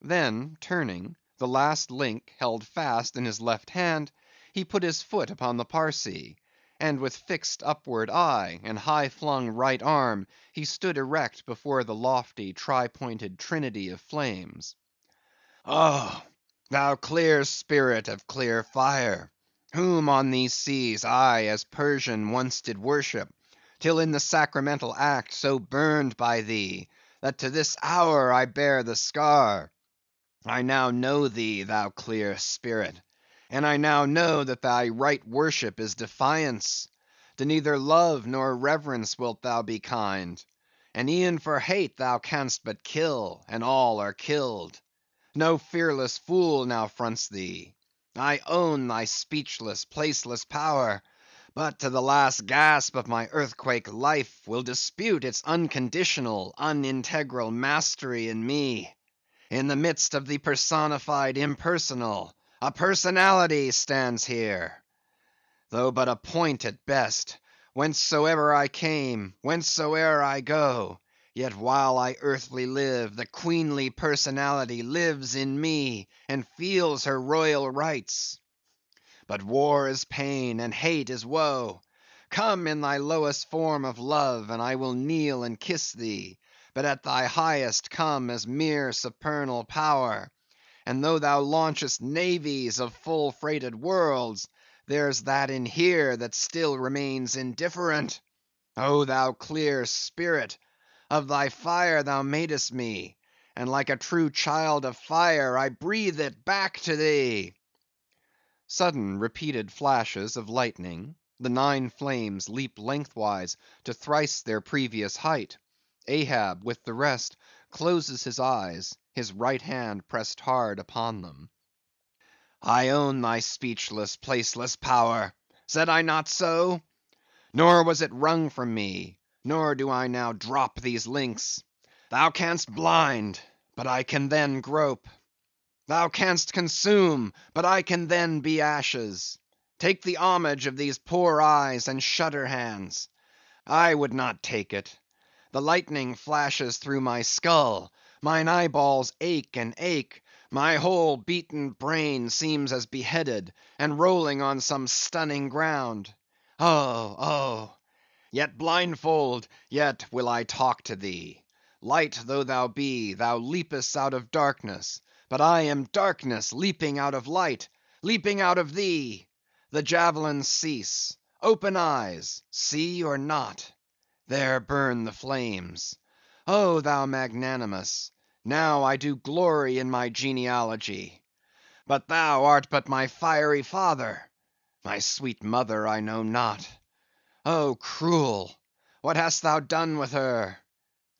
Then turning, the last link held fast in his left hand, he put his foot upon the Parsee, and with fixed upward eye and high flung right arm, he stood erect before the lofty tri-pointed trinity of flames. "Oh, thou clear spirit of clear fire, whom on these seas I as Persian once did worship, till in the sacramental act so burned by thee, that to this hour I bear the scar. I now know thee, thou clear spirit, and I now know that thy right worship is defiance. To neither love nor reverence wilt thou be kind, and e'en for hate thou canst but kill, and all are killed. No fearless fool now fronts thee. I own thy speechless, placeless power, but to the last gasp of my earthquake life will dispute its unconditional, unintegral mastery in me. In the midst of the personified impersonal, a personality stands here. Though but a point at best, whencesoever I came, whencesoe'er I go, yet while I earthly live, the queenly personality lives in me, and feels her royal rights. But war is pain, and hate is woe. Come in thy lowest form of love, and I will kneel and kiss thee; but at thy highest come as mere supernal power. And though thou launchest navies of full freighted worlds, there's that in here that still remains indifferent. O thou clear spirit! Of thy fire thou madest me, and like a true child of fire, I breathe it back to thee. Sudden repeated flashes of lightning; the 9 flames leap lengthwise to thrice their previous height. Ahab, with the rest, closes his eyes, his right hand pressed hard upon them. "I own thy speechless, placeless power. Said I not so? Nor was it wrung from me, nor do I now drop these links. Thou canst blind, but I can then grope. Thou canst consume, but I can then be ashes. Take the homage of these poor eyes and shutter hands. I would not take it. The lightning flashes through my skull, mine eyeballs ache and ache, my whole beaten brain seems as beheaded, and rolling on some stunning ground. Oh, oh! Yet blindfold, yet will I talk to thee. Light though thou be, thou leapest out of darkness, but I am darkness leaping out of light, leaping out of thee. The javelins cease. Open eyes, see or not? There burn the flames. O thou magnanimous, now I do glory in my genealogy. But thou art but my fiery father. My sweet mother I know not. O cruel! What hast thou done with her?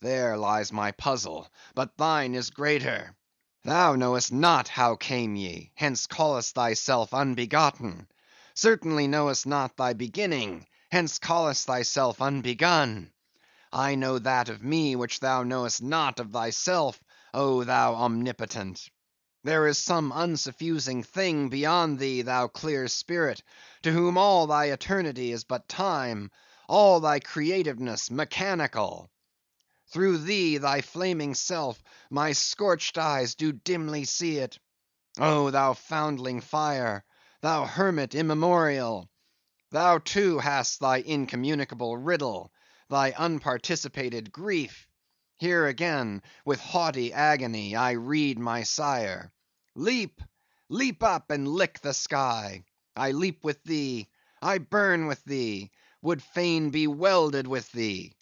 There lies my puzzle, but thine is greater. Thou knowest not how came ye, hence callest thyself unbegotten. Certainly knowest not thy beginning, hence callest thyself unbegun. I know that of me which thou knowest not of thyself, O thou omnipotent. There is some unsuffusing thing beyond thee, thou clear spirit, to whom all thy eternity is but time, all thy creativeness mechanical. Through thee, thy flaming self, my scorched eyes do dimly see it. O thou foundling fire, thou hermit immemorial! Thou too hast thy incommunicable riddle, thy unparticipated grief. Here again, with haughty agony, I read my sire. Leap, leap up and lick the sky. I leap with thee, I burn with thee, would fain be welded with thee.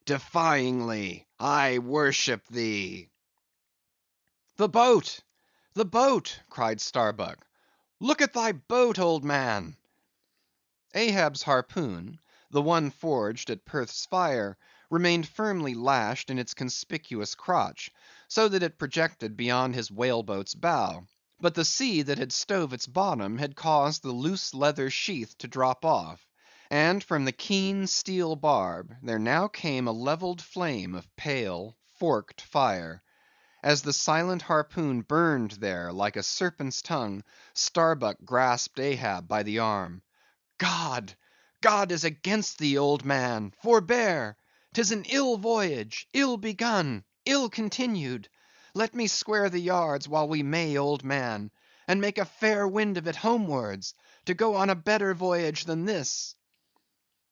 Defyingly, I worship thee. "The boat! the boat!" cried Starbuck. "Look at thy boat, old man!" Ahab's harpoon, the one forged at Perth's fire, remained firmly lashed in its conspicuous crotch, so that it projected beyond his whale boat's bow; but the sea that had stove its bottom had caused the loose leather sheath to drop off, and from the keen steel barb there now came a levelled flame of pale, forked fire. As the silent harpoon burned there like a serpent's tongue, Starbuck grasped Ahab by the arm. "God! God is against thee, old man, forbear! 'Tis an ill voyage, ill begun, ill continued. Let me square the yards while we may, old man, and make a fair wind of it homewards, to go on a better voyage than this.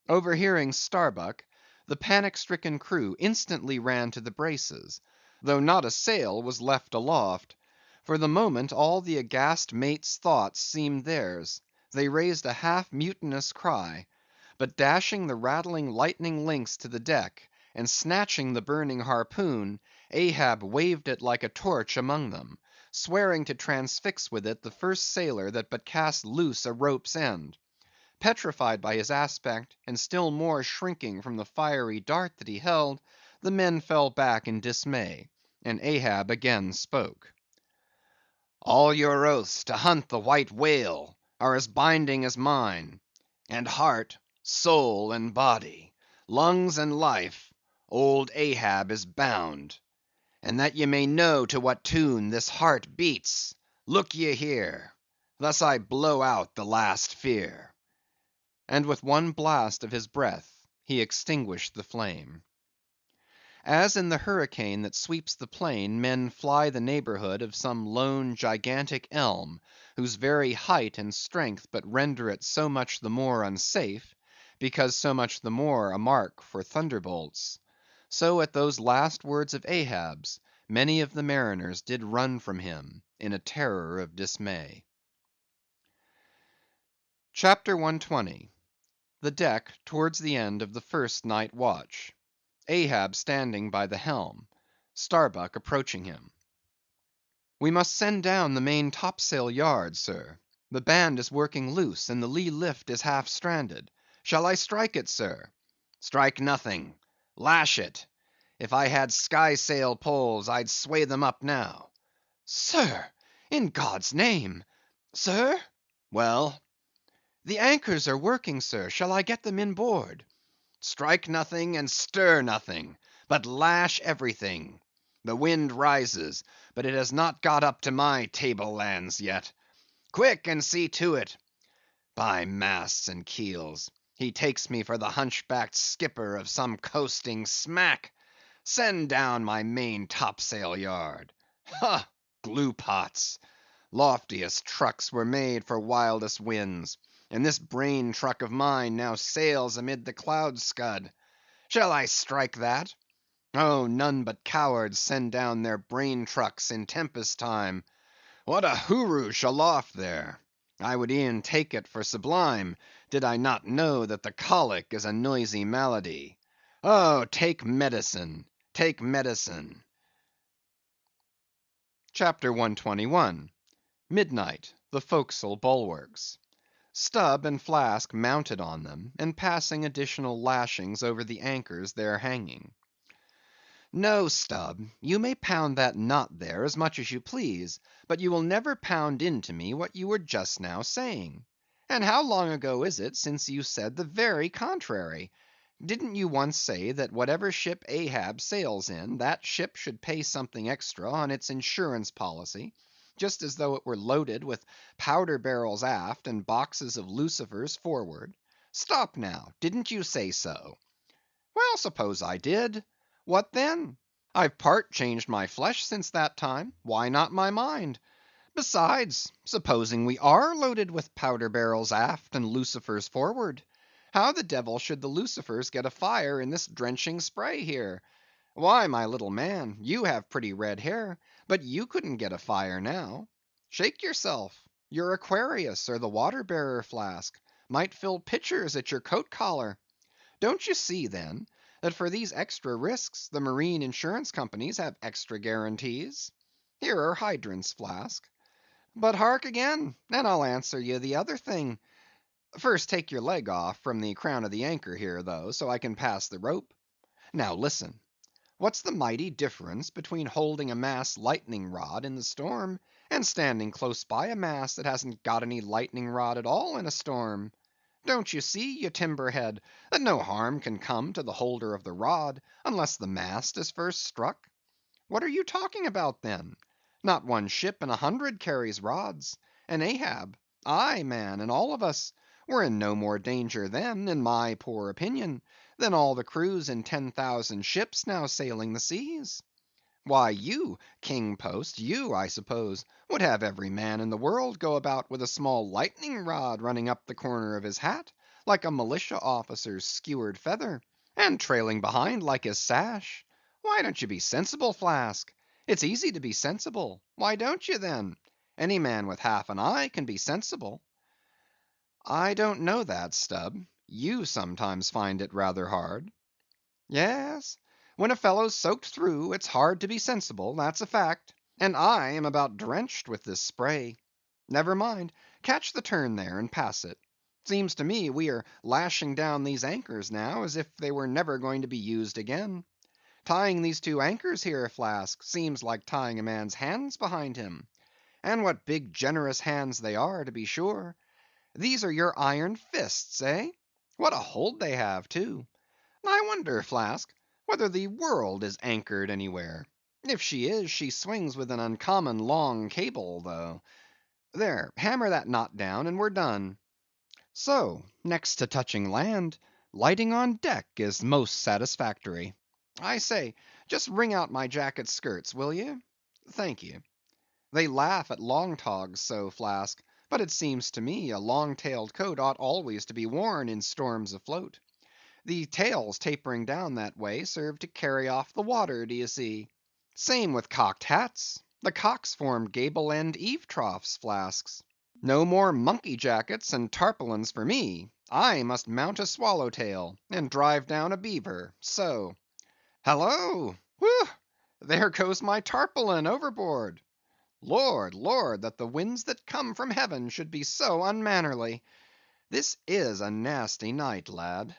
Overhearing Starbuck, the panic-stricken crew instantly ran to the braces, though not a sail was left aloft. For the moment all the aghast mate's thoughts seemed theirs. They raised a half mutinous cry; but dashing the rattling lightning links to the deck, and snatching the burning harpoon, Ahab waved it like a torch among them, swearing to transfix with it the first sailor that but cast loose a rope's end. Petrified by his aspect, and still more shrinking from the fiery dart that he held, the men fell back in dismay, and Ahab again spoke. "All your oaths to hunt the white whale are as binding as mine; and heart, soul, and body, lungs and life, old Ahab is bound. And that ye may know to what tune this heart beats, look ye here, thus I blow out the last fear." And with one blast of his breath he extinguished the flame. As in the hurricane that sweeps the plain, men fly the neighborhood of some lone gigantic elm, whose very height and strength but render it so much the more unsafe, because so much the more a mark for thunderbolts; so at those last words of Ahab's, many of the mariners did run from him in a terror of dismay. CHAPTER 120. The deck towards the end of the first night watch. Ahab standing by the helm. Starbuck approaching him. "We must send down the main topsail yard, sir. The band is working loose, and the lee lift is half stranded. Shall I strike it, sir?" "Strike nothing; lash it. If I had skysail poles, I'd sway them up now." "Sir, in God's name! Sir?" "Well?" "The anchors are working, sir. Shall I get them inboard?" "Strike nothing and stir nothing, but lash everything. The wind rises, but it has not got up to my table lands yet. Quick, and see to it. By masts and keels, he takes me for the hunchbacked skipper of some coasting smack. Send down my main topsail yard. Ha! glue pots! Loftiest trucks were made for wildest winds, and this brain truck of mine now sails amid the cloud scud. Shall I strike that? Oh, none but cowards send down their brain trucks in tempest time. What a hooroosh aloft there! I would e'en take it for sublime, did I not know that the colic is a noisy malady. Oh, take medicine, take medicine." CHAPTER 121. Midnight, the forecastle bulwarks. Stubb and Flask mounted on them, and passing additional lashings over the anchors there hanging. "No, Stubb, you may pound that knot there as much as you please, but you will never pound into me what you were just now saying. And how long ago is it since you said the very contrary? Didn't you once say that whatever ship Ahab sails in, that ship should pay something extra on its insurance policy, just as though it were loaded with powder barrels aft and boxes of lucifers forward? Stop now, didn't you say so?" "Well, suppose I did. What then? I've part changed my flesh since that time; why not my mind? Besides, supposing we are loaded with powder barrels aft and lucifers forward, how the devil should the lucifers get afire in this drenching spray here? Why, my little man, you have pretty red hair, but you couldn't get afire now. Shake yourself; your Aquarius or the water bearer Flask might fill pitchers at your coat collar. Don't you see, then, that for these extra risks the marine insurance companies have extra guarantees? Here are hydrants, Flask. But hark again, and I'll answer ye the other thing. First take your leg off from the crown of the anchor here, though, so I can pass the rope. Now listen. What's the mighty difference between holding a mast's lightning rod in the storm, and standing close by a mast that hasn't got any lightning rod at all in a storm? Don't you see, you timberhead, that no harm can come to the holder of the rod, unless the mast is first struck? What are you talking about, then? Not one ship in 100 carries rods; and Ahab, aye, man, and all of us, We're in no more danger then, in my poor opinion, than all the crews in 10,000 ships now sailing the seas. Why, you, King Post, you, I suppose, would have every man in the world go about with a small lightning rod running up the corner of his hat, like a militia officer's skewered feather, and trailing behind like his sash. Why don't you be sensible, Flask? It's easy to be sensible. Why don't you, then? Any man with half an eye can be sensible. I don't know that, Stubb. You sometimes find it rather hard. Yes, when a fellow's soaked through, it's hard to be sensible, that's a fact. And I am about drenched with this spray. Never mind, catch the turn there and pass it. Seems to me we are lashing down these anchors now as if they were never going to be used again. Tying these two anchors here, Flask, seems like tying a man's hands behind him. And what big generous hands they are, to be sure. These are your iron fists, eh? What a hold they have, too. I wonder, Flask, whether the world is anchored anywhere. If she is, she swings with an uncommon long cable, though. There, hammer that knot down, and we're done. So, next to touching land, lighting on deck is most satisfactory. I say, just wring out my jacket skirts, will you? Thank you. They laugh at long togs so, Flask, but it seems to me a long-tailed coat ought always to be worn in storms afloat. The tails tapering down that way serve to carry off the water, d'ye see. Same with cocked hats. The cocks form gable-end eave-troughs, Flasks. No more monkey jackets and tarpaulins for me. I must mount a swallow-tail, and drive down a beaver, so. Hallo! Whew! There goes my tarpaulin overboard. Lord, Lord, that the winds that come from heaven should be so unmannerly. This is a nasty night, lad.